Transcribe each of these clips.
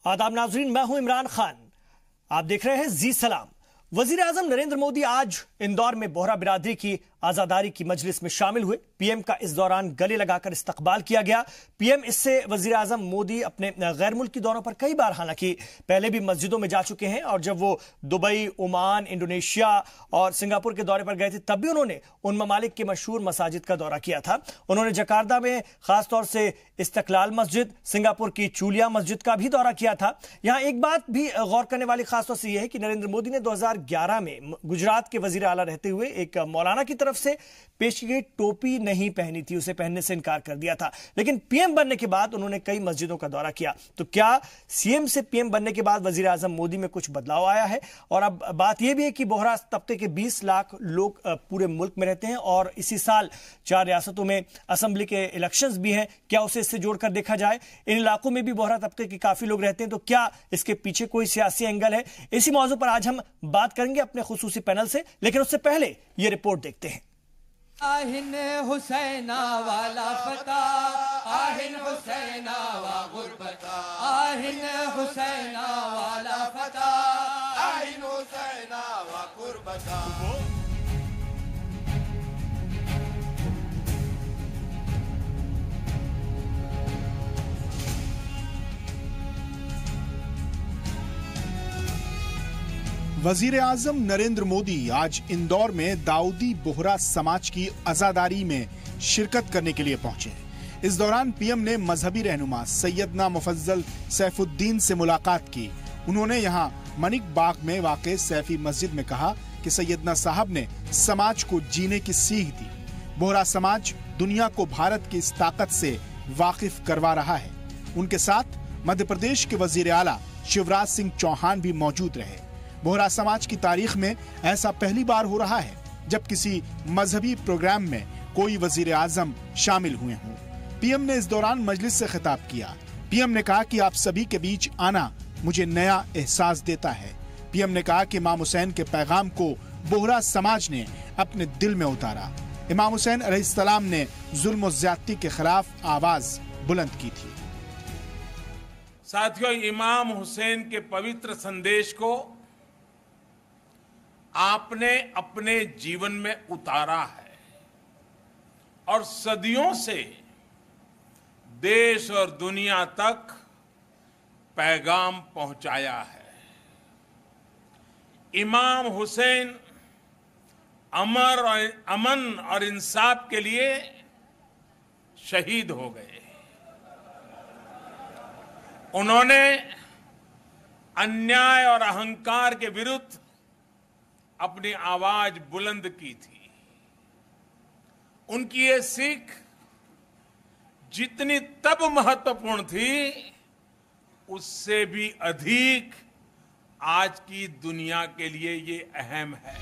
आदाब नाजरीन, मैं हूं इमरान खान। आप देख रहे हैं जी सलाम। वजीर आजम नरेंद्र मोदी आज इंदौर में बोहरा बिरादरी की आजादारी की मजलिस में शामिल हुए। पीएम का इस दौरान गले लगाकर इस्तकबाल किया गया। पीएम इससे वजीर आजम मोदी अपने गैर मुल्की दौरों पर कई बार हालांकि पहले भी मस्जिदों में जा चुके हैं और जब वो दुबई, ओमान, इंडोनेशिया और सिंगापुर के दौरे पर गए थे तब भी उन्होंने उन ममालिक के मशहूर मसाजिद का दौरा किया था। उन्होंने जकार्ता में खासतौर से इस्तकलाल मस्जिद, सिंगापुर की चूलिया मस्जिद का भी दौरा किया था। यहां एक बात भी गौर करने वाली खासतौर से यह है कि नरेंद्र मोदी ने 2011 में गुजरात के वजीर आला रहते हुए एक मौलाना की तरफ से पेश की गई टोपी नहीं पहनी थी, उसे पहनने से इनकार कर दिया था। लेकिन पीएम बनने के बाद उन्होंने कई मस्जिदों का दौरा किया। तो क्या सीएम से पीएम बनने के बाद वजीर आजम मोदी में कुछ बदलाव आया है? और अब बात यह भी है कि बोहरा तबके के 20 लाख लोग पूरे मुल्क में रहते हैं और इसी साल 4 रियासतों में असेंबली के इलेक्शंस भी हैं। क्या उसे इससे जोड़कर देखा जाए? इन इलाकों में भी बोहरा तबके के काफी लोग रहते हैं, तो क्या इसके पीछे कोई सियासी एंगल है? इसी मौजू पर आज हम बात करेंगे अपने खुसूसी पैनल से, लेकिन उससे पहले ये रिपोर्ट देखते हैं। आहिन हुसैना वाला फता, आहिन हुसैना वा गुरबता, आहिन हुसैना वाला फता, आहिन हुसैना वा गुरबता। वजीर आजम नरेंद्र मोदी आज इंदौर में दाऊदी बोहरा समाज की आजादारी में शिरकत करने के लिए पहुंचे। इस दौरान पीएम ने मजहबी रहनुमा सैयदना मुफज्जल सैफुद्दीन से मुलाकात की। उन्होंने यहां मनिक बाग में वाक़े सैफी मस्जिद में कहा कि सैयदना साहब ने समाज को जीने की सीख दी। बोहरा समाज दुनिया को भारत की इस ताकत से वाकिफ करवा रहा है। उनके साथ मध्य प्रदेश के वजीर आला शिवराज सिंह चौहान भी मौजूद रहे। बोहरा समाज की तारीख में ऐसा पहली बार हो रहा है जब किसी मजहबी प्रोग्राम में कोई वजीर आजम शामिल हुए हों। पीएम ने इस दौरान मजलिस से खिताब किया। पीएम ने कहा कि आप सभी के बीच आना मुझे नया एहसास देता है। पीएम ने कहा कि इमाम हुसैन के पैगाम को बोहरा समाज ने अपने दिल में उतारा। इमाम हुसैन अलैहिस्सलाम ने जुल्म और ज्यादती के खिलाफ आवाज बुलंद की थी। साथियों, इमाम हुसैन के पवित्र संदेश को आपने अपने जीवन में उतारा है और सदियों से देश और दुनिया तक पैगाम पहुंचाया है। इमाम हुसैन अमन और इंसाफ के लिए शहीद हो गए। उन्होंने अन्याय और अहंकार के विरुद्ध अपनी आवाज बुलंद की थी। उनकी ये सीख जितनी तब महत्वपूर्ण थी, उससे भी अधिक आज की दुनिया के लिए ये अहम है।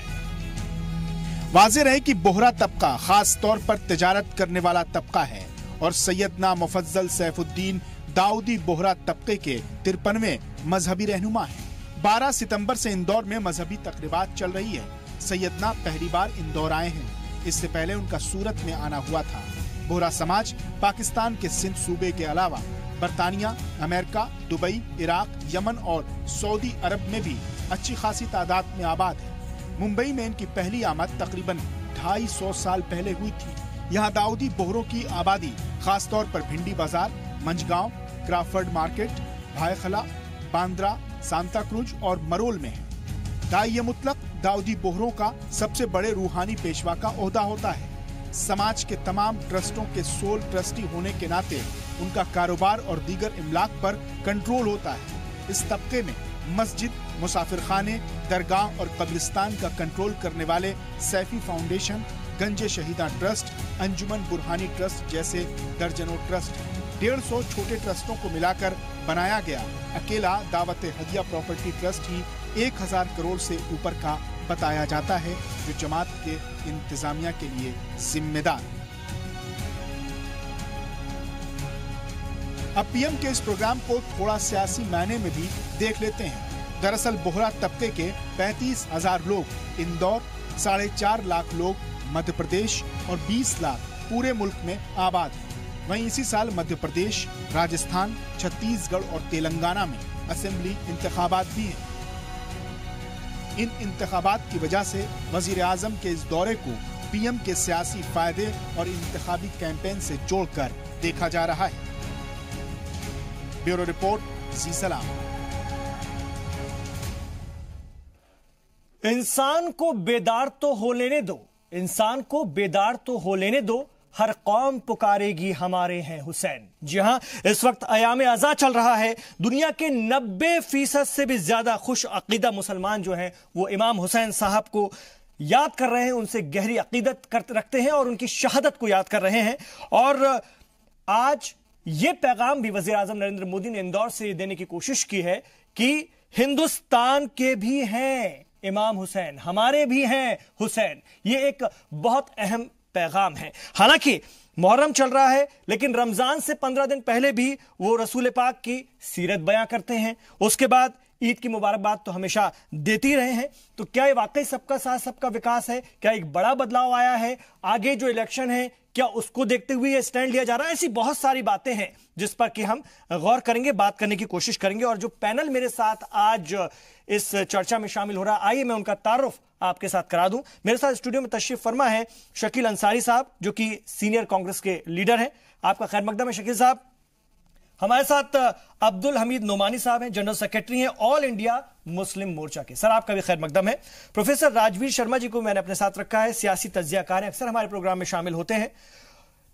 वाज़ेह रहे कि बोहरा तबका खास तौर पर तिजारत करने वाला तबका है और सैयदना मुफज्जल सैफुद्दीन दाऊदी बोहरा तबके के 53वें मजहबी रहनुमा हैं। 12 सितंबर से इंदौर में मजहबी तकरीबात चल रही है। सैयदना पहली बार इंदौर आए हैं। इससे पहले उनका सूरत में आना हुआ था। बोहरा समाज पाकिस्तान के सिंध सूबे के अलावा बरतानिया, अमेरिका, दुबई, इराक, यमन और सऊदी अरब में भी अच्छी खासी तादाद में आबाद है। मुंबई में इनकी पहली आमद तकरीबन 250 साल पहले हुई थी। यहाँ दाऊदी बोहरों की आबादी खास तौर पर भिंडी बाजार, Mazagon, Crafoord market, Byculla, Bandra, Santa cruise और मरोल में है। दाई मुतलक दाऊदी बोहरों का सबसे बड़े रूहानी पेशवा का ओहदा होता है। समाज के तमाम ट्रस्टों के सोल ट्रस्टी होने के नाते उनका कारोबार और दीगर इमलाक पर कंट्रोल होता है। इस तबके में मस्जिद, मुसाफिर खाने, दरगाह और कब्रिस्तान का कंट्रोल करने वाले सैफी फाउंडेशन, गंजे शहीदा ट्रस्ट, अंजुमन बुरहानी ट्रस्ट जैसे दर्जनों ट्रस्ट। 150 छोटे ट्रस्टों को मिलाकर बनाया गया अकेला दावत हदिया प्रॉपर्टी ट्रस्ट ही 1000 करोड़ से ऊपर का बताया जाता है, जो जमात के इंतजामिया के लिए जिम्मेदार। अब पीएम के इस प्रोग्राम को थोड़ा सियासी मायने में भी देख लेते हैं। दरअसल बोहरा तबके के 35,000 लोग इंदौर, 4.5 लाख लोग मध्य प्रदेश और 20 लाख पूरे मुल्क में आबाद हैं। वहीं इसी साल मध्य प्रदेश, राजस्थान, छत्तीसगढ़ और तेलंगाना में असेंबली इंतखाबात भी हैं। इन इंतखाबात की वजह से वजीर आजम के इस दौरे को पीएम के सियासी फायदे और इंतखाबी कैंपेन से जोड़कर देखा जा रहा है। ब्यूरो रिपोर्ट, जी सलाम। इंसान को बेदार तो हो लेने दो, इंसान को बेदार तो हो लेने दो, हर कौम पुकारेगी हमारे हैं हुसैन। जी हां, इस वक्त अयाम अज़ा चल रहा है। दुनिया के 90% से भी ज्यादा खुश अकीदा मुसलमान जो हैं वो इमाम हुसैन साहब को याद कर रहे हैं, उनसे गहरी अकीदत रखते हैं और उनकी शहादत को याद कर रहे हैं। और आज ये पैगाम भी वजीर आजम नरेंद्र मोदी ने इंदौर से देने की कोशिश की है कि हिंदुस्तान के भी हैं इमाम हुसैन, हमारे भी हैं हुसैन। ये एक बहुत अहम पैगाम है। हालांकि मुहर्रम चल रहा है, लेकिन रमजान से 15 दिन पहले भी वो रसूल पाक की सीरत बयां करते हैं। उसके बाद ईद की मुबारकबाद तो हमेशा देती रहे हैं। तो क्या ये वाकई सबका साथ सबका विकास है? क्या एक बड़ा बदलाव आया है? आगे जो इलेक्शन है क्या उसको देखते हुए ये स्टैंड लिया जा रहा है? ऐसी बहुत सारी बातें हैं जिस पर कि हम गौर करेंगे, बात करने की कोशिश करेंगे। और जो पैनल मेरे साथ आज इस चर्चा में शामिल हो रहा है, आइए मैं उनका तारुफ आपके साथ करा दूं। मेरे साथ स्टूडियो में तशरीफ फरमा है शकील अंसारी साहब, जो कि सीनियर कांग्रेस के लीडर हैं। आपका खैर मकदम है शकील साहब। हमारे साथ अब्दुल हमीद नोमानी साहब हैं, जनरल सेक्रेटरी हैं ऑल इंडिया मुस्लिम मोर्चा के। सर आपका भी खैर मकदम है। प्रोफेसर राजवीर शर्मा जी को मैंने अपने साथ रखा है, सियासी तज्जियाकार हैं, अक्सर हमारे प्रोग्राम में शामिल होते हैं।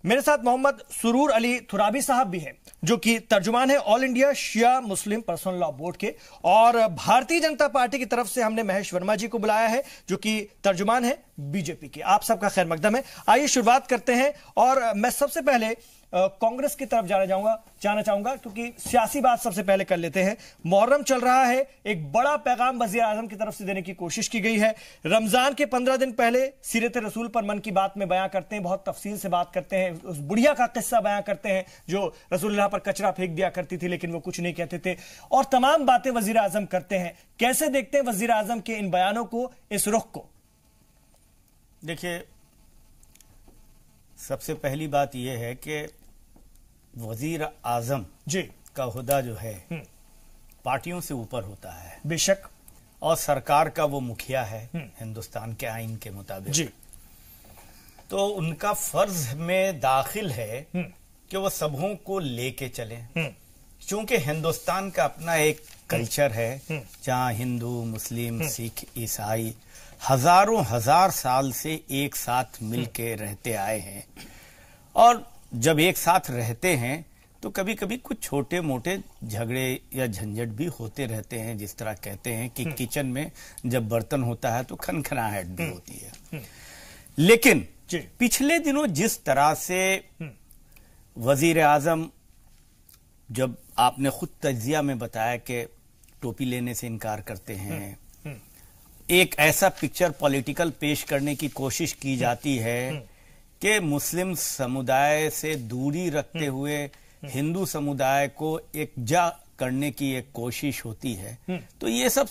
मेरे साथ मोहम्मद सुरूर अली थुराबी साहब भी हैं, जो कि तर्जुमान है ऑल इंडिया शिया मुस्लिम पर्सनल लॉ बोर्ड के। और भारतीय जनता पार्टी की तरफ से हमने महेश वर्मा जी को बुलाया है, जो कि तर्जुमान है बीजेपी के। आप सबका खैर मकदम है। आइए शुरुआत करते हैं। और मैं सबसे पहले कांग्रेस की तरफ जाना चाहूंगा, क्योंकि सियासी बात सबसे पहले कर लेते हैं। मुहर्रम चल रहा है, एक बड़ा पैगाम वज़ीर आज़म की तरफ से देने की कोशिश की गई है। रमजान के 15 दिन पहले सीरत रसूल पर मन की बात में बयां करते हैं, बहुत तफसील से बात करते हैं, उस बुढ़िया का किस्सा बयां करते हैं जो रसूलुल्लाह पर कचरा फेंक दिया करती थी लेकिन वो कुछ नहीं कहते थे, और तमाम बातें वज़ीर आज़म करते हैं। कैसे देखते हैं वज़ीर आज़म के इन बयानों को, इस रुख को? देखिए, सबसे पहली बात यह है कि वजीर आजम जी का हुदा जो है पार्टियों से ऊपर होता है, बेशक, और सरकार का वो मुखिया है हिंदुस्तान के आईन के मुताबिक जी। तो उनका फर्ज में दाखिल है कि वो सबों को लेके चले। क्योंकि हिंदुस्तान का अपना एक कल्चर है जहां हिंदू, मुस्लिम, सिख, ईसाई हजारों हजार साल से एक साथ मिलके रहते आए हैं। और जब एक साथ रहते हैं तो कभी कभी कुछ छोटे मोटे झगड़े या झंझट भी होते रहते हैं। जिस तरह कहते हैं कि किचन में जब बर्तन होता है तो खनखनाहट भी होती है। लेकिन पिछले दिनों जिस तरह से वजीर आजम, जब आपने खुद तज्जिया में बताया कि टोपी लेने से इनकार करते हैं, एक ऐसा पिक्चर पॉलिटिकल पेश करने की कोशिश की जाती है कि मुस्लिम समुदाय से दूरी रखते हुए हिंदू समुदाय को एकजा करने की एक कोशिश होती है। तो ये सब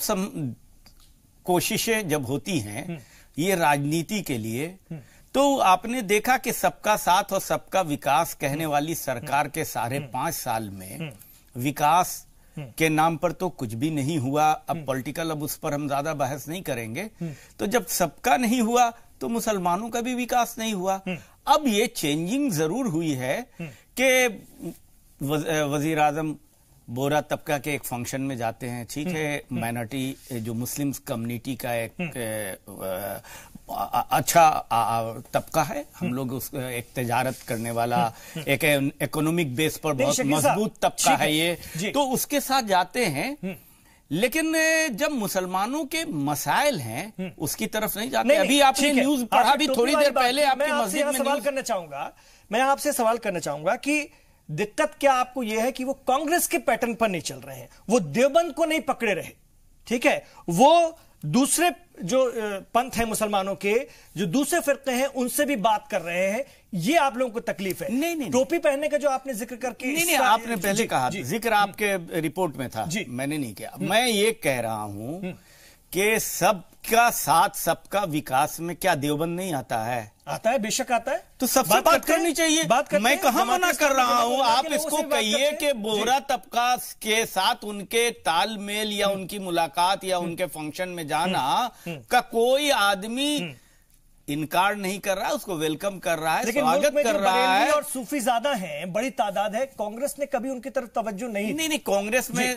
कोशिशें जब होती हैं ये राजनीति के लिए, तो आपने देखा कि सबका साथ और सबका विकास कहने वाली सरकार के 5.5 साल में विकास के नाम पर तो कुछ भी नहीं हुआ। अब पॉलिटिकल, अब उस पर हम ज्यादा बहस नहीं करेंगे। तो जब सबका नहीं हुआ तो मुसलमानों का भी विकास नहीं हुआ। अब ये चेंजिंग जरूर हुई है कि वजीर आजम बोरा तबका के एक फंक्शन में जाते हैं, ठीक है, माइनॉरिटी जो मुस्लिम कम्युनिटी का एक अच्छा तबका है, हम लोग उस एक तजारत करने वाला एक इकोनॉमिक बेस पर बहुत मजबूत तबका है ये, तो उसके साथ जाते हैं। लेकिन जब मुसलमानों के मसाइल हैं उसकी तरफ नहीं जाते। अभी आपने न्यूज पढ़ा भी थोड़ी देर पहले, आपकी मस्जिद में सवाल करना चाहूंगा, मैं आपसे सवाल करना चाहूंगा कि दिक्कत क्या आपको यह है कि वो कांग्रेस के पैटर्न पर नहीं चल रहे हैं, वो देवबंद को नहीं पकड़े रहे, ठीक है, वो दूसरे जो पंथ है मुसलमानों के, जो दूसरे फिरके हैं उनसे भी बात कर रहे हैं, ये आप लोगों को तकलीफ है? नहीं, टोपी पहनने का जो आपने जिक्र करके नहीं, आपने पहले कहा, जिक्र आपके रिपोर्ट में था, मैंने नहीं किया। मैं ये कह रहा हूं कि सब सबका साथ सबका विकास में क्या देवबंद नहीं आता है? आता है, बेशक आता है। तो सबसे बात करनी चाहिए। मैं कहां मना कर रहा हूं? आप इसको कहिए कि बोहरा तबका के साथ उनके तालमेल या उनकी मुलाकात या उनके फंक्शन में जाना का कोई आदमी इनकार नहीं कर रहा है, उसको वेलकम कर रहा है, स्वागत कर रहा है। और सूफी ज्यादा हैं, बड़ी तादाद है, कांग्रेस ने कभी उनकी तरफ तवज्जो नहीं कांग्रेस में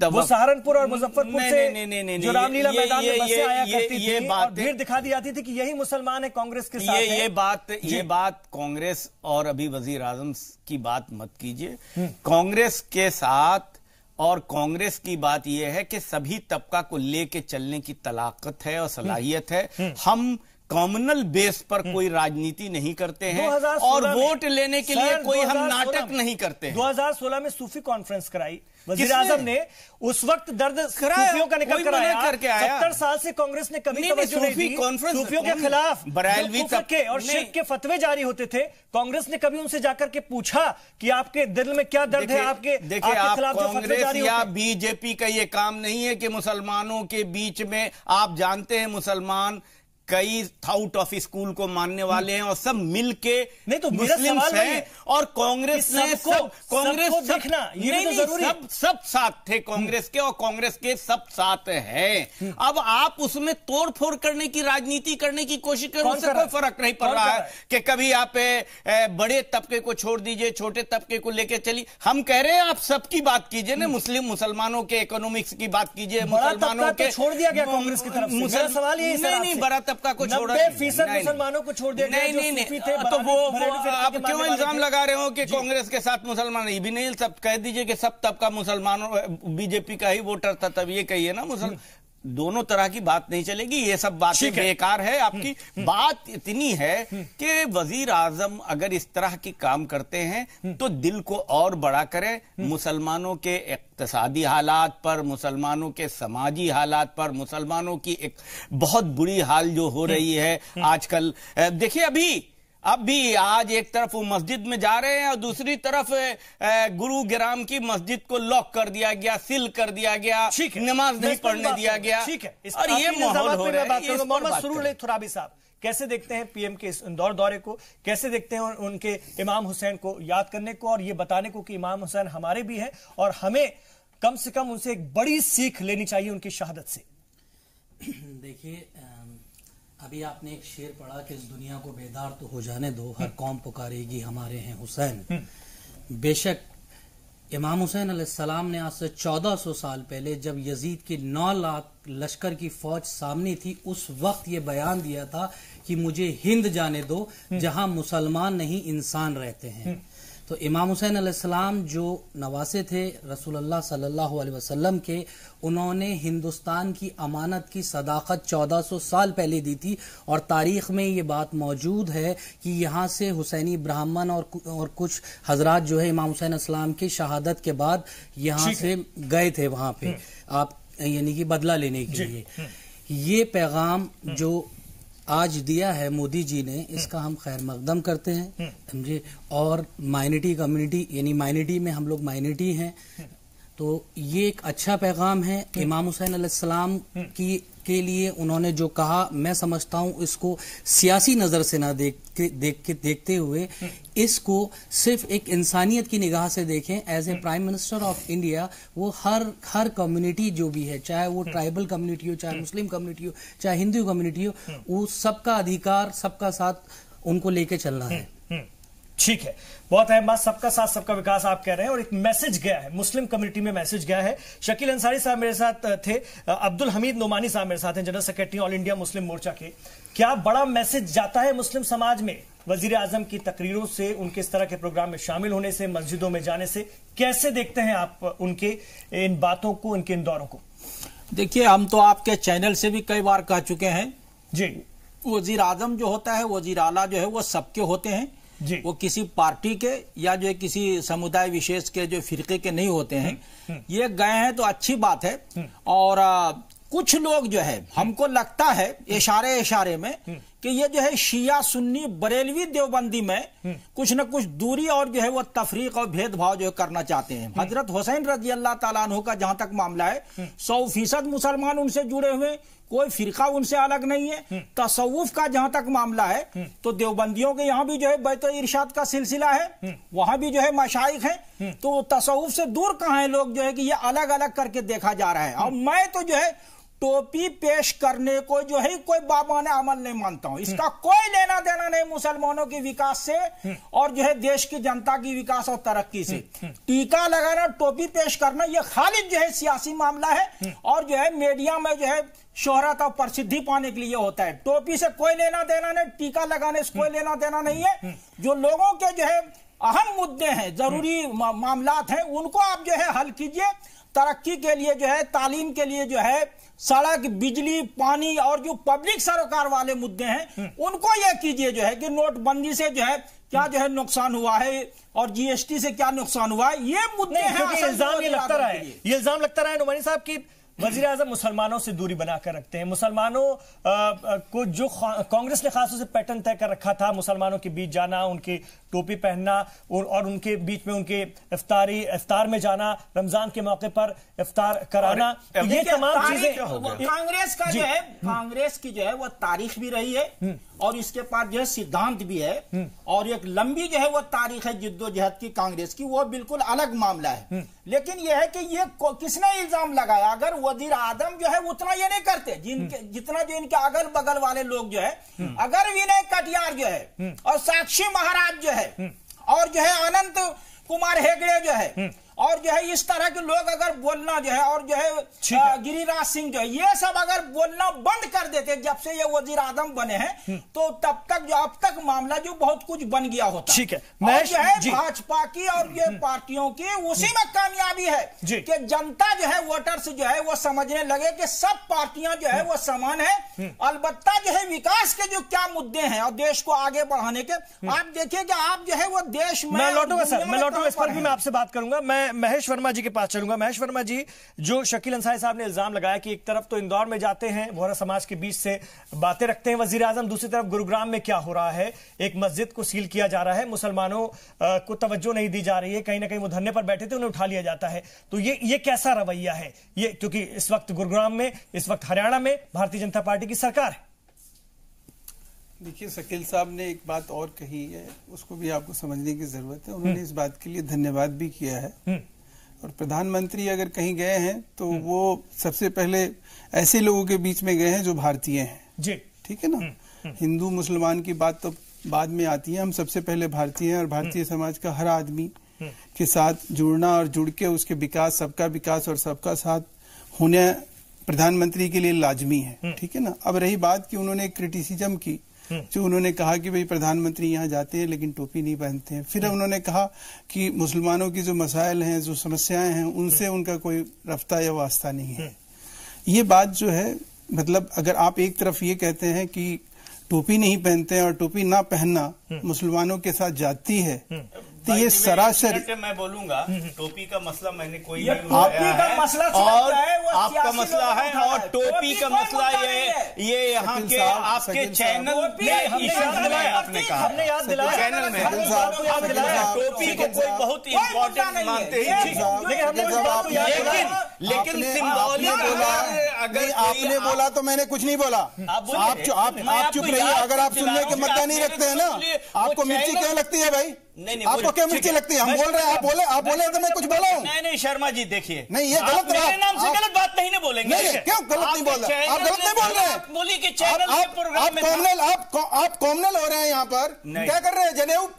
वो सहारनपुर और मुजफ्फरपुर से जो रामलीला मैदान में बसें आया करती थी और भीड़ दिखा दी जाती थी कि यही मुसलमान है कांग्रेस के साथ। ये बात कांग्रेस और अभी वजीर आजम की बात मत कीजिए। कांग्रेस के साथ और कांग्रेस की बात यह है कि सभी तबका को लेके चलने की तलाकत है और सलाहियत है। हम कॉमनल बेस पर कोई राजनीति नहीं करते हैं और वोट लेने के लिए कोई हम नाटक नहीं करते हैं। 2016 में सूफी कॉन्फ्रेंस कराई वजीर आजम ने, उस वक्त दर्द सूफियों का निकल कर आया। 70 साल से कांग्रेस ने कभी तवज्जो नहीं दी सूफियों के खिलाफ। बरेलवी के और शिर्क के फतवे जारी होते थे, कांग्रेस ने कभी उनसे जाकर के पूछा कि आपके दिल में क्या दर्द है? आपके खिलाफ जो फतवे जारी होते हैं। या बीजेपी का ये काम नहीं है कि मुसलमानों के बीच में, आप जानते हैं मुसलमान कई आउट ऑफ स्कूल को मानने वाले हैं और सब मिलके नहीं तो मुस्लिम हैं और कांग्रेस ने कांग्रेस देखना ये तो जरूरी, सब साथ थे कांग्रेस के और कांग्रेस के सब साथ हैं। अब आप उसमें तोड़फोड़ करने की राजनीति करने की कोशिश करें, उससे कोई फर्क नहीं पड़ रहा है कि कभी आप बड़े तबके को छोड़ दीजिए, छोटे तबके को लेकर चलिए। हम कह रहे हैं आप सबकी बात कीजिए ना, मुसलमानों के इकोनॉमिक्स की बात कीजिए, मुसलमानों के छोड़ दिया गया कांग्रेस की तरफ से। सवाल ये नहीं, बड़ा तबका को छोड़ा, 90% मुसलमानों को छोड़ दिया गया। नहीं, तो वो आप क्यों इल्जाम लगा रहे हो कि कांग्रेस के साथ मुसलमान? ये भी नहीं, सब कह दीजिए कि सब तबका मुसलमानों बीजेपी का ही वोटर था, तब ये कहिए ना मुसलमान। दोनों तरह की बात नहीं चलेगी, ये सब बातें बेकार है। आपकी बात इतनी है कि वजीर आजम अगर इस तरह की काम करते हैं तो दिल को और बड़ा करें। मुसलमानों के इक्तिसादी हालात पर, मुसलमानों के समाजी हालात पर, मुसलमानों की एक बहुत बुरी हाल जो हो रही है आजकल। देखिए अभी आज एक तरफ वो मस्जिद में जा रहे हैं और दूसरी तरफ गुरुग्राम की मस्जिद को लॉक कर दिया गया, सील कर दिया गया, नमाज नहीं पढ़ने दिया गया। ठीक है, और ये माहौल हो रहा है। मोहम्मद सुरूर थुराबी साहब, कैसे देखते हैं पीएम के इस इंदौर दौरे को? कैसे देखते हैं उनके इमाम हुसैन को याद करने को और ये बताने को कि इमाम हुसैन हमारे भी हैं और हमें कम से कम उनसे एक बड़ी सीख लेनी चाहिए उनकी शहादत से? देखिए, अभी आपने एक शेर पढ़ा कि इस दुनिया को बेदार तो हो जाने दो, हर कौम पुकारेगी हमारे हैं हुसैन। बेशक इमाम हुसैन अलैहिस्सलाम ने आज से 1400 साल पहले जब यजीद की 9 लाख लश्कर की फौज सामने थी, उस वक्त ये बयान दिया था कि मुझे हिंद जाने दो जहां मुसलमान नहीं इंसान रहते हैं। तो इमाम हुसैन अलैहिस्सलाम जो नवासे थे रसूलुल्लाह सल्लल्लाहु अलैहि वसल्लम के, उन्होंने हिंदुस्तान की अमानत की सदाकत 1400 साल पहले दी थी और तारीख में ये बात मौजूद है कि यहाँ से हुसैनी ब्राह्मण और कुछ हजरात जो है इमाम हुसैन अलैहिस्सलाम की शहादत के बाद यहाँ से गए थे वहाँ पे, आप यानी कि बदला लेने के लिए। ये पैगाम जो आज दिया है मोदी जी ने, इसका हम खैर मकदम करते हैं, समझे। और माइनॉरिटी कम्युनिटी, यानी माइनॉरिटी में हम लोग माइनॉरिटी हैं, तो ये एक अच्छा पैगाम है इमाम हुसैन अलैहिस्सलाम के लिए। उन्होंने जो कहा, मैं समझता हूँ इसको सियासी नजर से ना देखते हुए इसको सिर्फ एक इंसानियत की निगाह से देखें। As a prime minister of India वो हर कम्युनिटी जो भी है, चाहे वो ट्राइबल कम्युनिटी हो, चाहे मुस्लिम कम्युनिटी हो, चाहे हिंदू कम्युनिटी हो, वो सबका अधिकार, सबका साथ उनको लेके चलना है। ठीक है, बहुत अहम बात, सबका साथ सबका विकास आप कह रहे हैं और एक मैसेज गया है मुस्लिम कम्युनिटी में, मैसेज गया है। शकील अंसारी साहब मेरे साथ थे, अब्दुल हमीद नोमानी साहब मेरे साथ हैं, general secretary all India Muslim Morcha के। क्या बड़ा मैसेज जाता है मुस्लिम समाज में वजीर आजम की तकरीरों से, उनके इस तरह के प्रोग्राम में शामिल होने से, मस्जिदों में जाने से? कैसे देखते हैं आप उनके इन बातों को, उनके इन दौरों को? देखिए, हम तो आपके चैनल से भी कई बार कह चुके हैं जी, वजीर आजम जो होता है, वजीर आला जो है, वो सबके होते हैं जी। वो किसी पार्टी के या जो किसी समुदाय विशेष के, जो फिरके के नहीं होते हैं। ये गए हैं तो अच्छी बात है। और कुछ लोग जो है, हमको लगता है इशारे में कि ये जो है शिया सुन्नी बरेलवी देवबंदी में कुछ न कुछ दूरी और जो है वो तफरीक और भेदभाव जो है करना चाहते हैं। हजरत हुसैन रजी अल्लाह ताला अन्हु का जहां तक मामला है 100% मुसलमान उनसे जुड़े हुए, कोई फिरका उनसे अलग नहीं है। तसव्वुफ का जहां तक मामला है तो देवबंदियों के यहाँ भी जो है बैत इरशाद का सिलसिला है, वहां भी जो है मशाइख हैं, तो तसव्वुफ से दूर कहाँ है लोग जो है कि ये अलग अलग करके देखा जा रहा है। और मैं तो जो है टोपी पेश करने को जो है कोई बाबाने अमल नहीं मानता हूं, इसका कोई लेना देना नहीं मुसलमानों के विकास से और जो है देश की जनता की विकास और तरक्की से। टीका लगाना, टोपी पेश करना ये खाली जो है सियासी मामला है और जो है मीडिया में जो है शोहरत और प्रसिद्धि पाने के लिए होता है। टोपी से कोई लेना देना नहीं, टीका लगाने से कोई लेना देना नहीं है। जो लोगों के जो है अहम मुद्दे हैं, जरूरी मामलात हैं, उनको आप जो है हल कीजिए। तरक्की के लिए जो है, तालीम के लिए जो है, सड़क, बिजली, पानी और जो पब्लिक सरोकार वाले मुद्दे हैं उनको यह कीजिए जो है कि नोटबंदी से जो है क्या जो है नुकसान हुआ है और जीएसटी से क्या नुकसान हुआ है, ये मुद्दे हैं। क्योंकि इल्जाम ये लगता रहा है, ये इल्जाम लगता रहा है नुमानी साहब की वजीर आजम मुसलमानों से दूरी बनाकर रखते हैं। मुसलमानों को जो कांग्रेस ने खासतौर से पैटर्न तय कर रखा था, मुसलमानों के बीच जाना, उनकी टोपी पहनना और उनके बीच में उनके इफ्तार में जाना, रमजान के मौके पर इफ्तार कराना, तो ये तमाम चीजें कांग्रेस का जो है, कांग्रेस की जो है वो तारीख भी रही है और इसके पास जो है सिद्धांत भी है और एक लंबी जो है वो तारीख है जिद्दोजहद की कांग्रेस की, वो बिल्कुल अलग मामला है। लेकिन यह है कि ये किसने इल्जाम लगाया? अगर वजीर आजम जो है उतना ये नहीं करते जितना जो इनके अगल बगल वाले लोग जो है, अगर विनय कटियार जो है और साक्षी महाराज जो है और जो है अनंत कुमार हेगड़े जो है और जो है इस तरह के लोग अगर बोलना जो है और जो है गिरिराज सिंह जो है, ये सब अगर बोलना बंद कर देते जब से ये वजीर आजम बने हैं, तो तब तक जो अब तक मामला जो बहुत कुछ बन गया होता। ठीक है, और जो है भाजपा की और ये पार्टियों की उसी में कामयाबी है कि जनता जो है वोटर्स जो है वो समझने लगे कि सब पार्टियां जो है वो समान है। अलबत्ता जो है विकास के जो क्या मुद्दे हैं और देश को आगे बढ़ाने के, आप देखिए कि आप जो है वो देश में, मैं लौटूंगा सर, मैं लौटूंगा, इस पर भी मैं आपसे बात करूंगा। मैं महेश वर्मा जी के पास चलूंगा। महेश वर्मा जी, जो शकील अंसारी साहब ने इल्जाम लगाया कि एक तरफ तो इंदौर में जाते हैं, बोहरा समाज के बीच से बातें रखते हैं वजीर आजम, दूसरी तरफ गुरुग्राम में क्या हो रहा है, एक मस्जिद को सील किया जा रहा है, मुसलमानों को तवज्जो नहीं दी जा रही है, कहीं ना कहीं वो धरने पर बैठे थे उन्हें उठा लिया जाता है। तो ये कैसा रवैया है ये, क्योंकि इस वक्त गुरुग्राम में, इस वक्त हरियाणा में भारतीय जनता पार्टी की सरकार है। देखिए, शकील साहब ने एक बात और कही है, उसको भी आपको समझने की जरूरत है। उन्होंने इस बात के लिए धन्यवाद भी किया है। और प्रधानमंत्री अगर कहीं गए हैं तो वो सबसे पहले ऐसे लोगों के बीच में गए हैं जो भारतीय हैं जी, ठीक है ना। हिंदू मुसलमान की बात तो बाद में आती है, हम सबसे पहले भारतीय हैं और भारतीय समाज का हर आदमी के साथ जुड़ना और जुड़ के उसके विकास, सबका विकास और सबका साथ होने प्रधानमंत्री के लिए लाजमी है, ठीक है ना। अब रही बात कि उन्होंने क्रिटिसिज्म की, जो उन्होंने कहा कि भाई प्रधानमंत्री यहाँ जाते हैं लेकिन टोपी नहीं पहनते हैं। फिर उन्होंने कहा कि मुसलमानों की जो मसाइल हैं, जो समस्याएं हैं, उनसे उनका कोई रफ्ता या वास्ता नहीं है। ये बात जो है, मतलब अगर आप एक तरफ ये कहते हैं कि टोपी नहीं पहनते हैं और टोपी ना पहनना मुसलमानों के साथ जाती है, तो ये सरासर, मैं बोलूंगा टोपी का मसला मैंने कोई टोपी का मसला और आपका मसला है और टोपी का मसला ये यहाँ के आपके चैनल आपने कहा, हमने याद दिलाया चैनल में टोपी को कोई बहुत इम्पोर्टेंट मानते हैं, लेकिन सिंबॉलिक अगर आपने बोला तो मैंने कुछ नहीं बोला। आप चुप रहिए। अगर आप सुनने के मद्दा नहीं रखते हैं ना, आपको मिर्ची क्या लगती है भाई? नहीं, आपको क्या मिर्ची लगती है? हम बोल रहे हैं, आप बोले तो मैं कुछ बोला हूँ? नहीं शर्मा जी, देखिए, नहीं ये गलत है। मेरे नाम से गलत बात नहीं बोलेंगे। नहीं, क्यों गलत नहीं बोल रहे? आप गलत नहीं बोल रहे हैं। बोलिए कि चैनल आप कॉमनल हो रहे हैं यहाँ पर। क्या कर रहे हैं?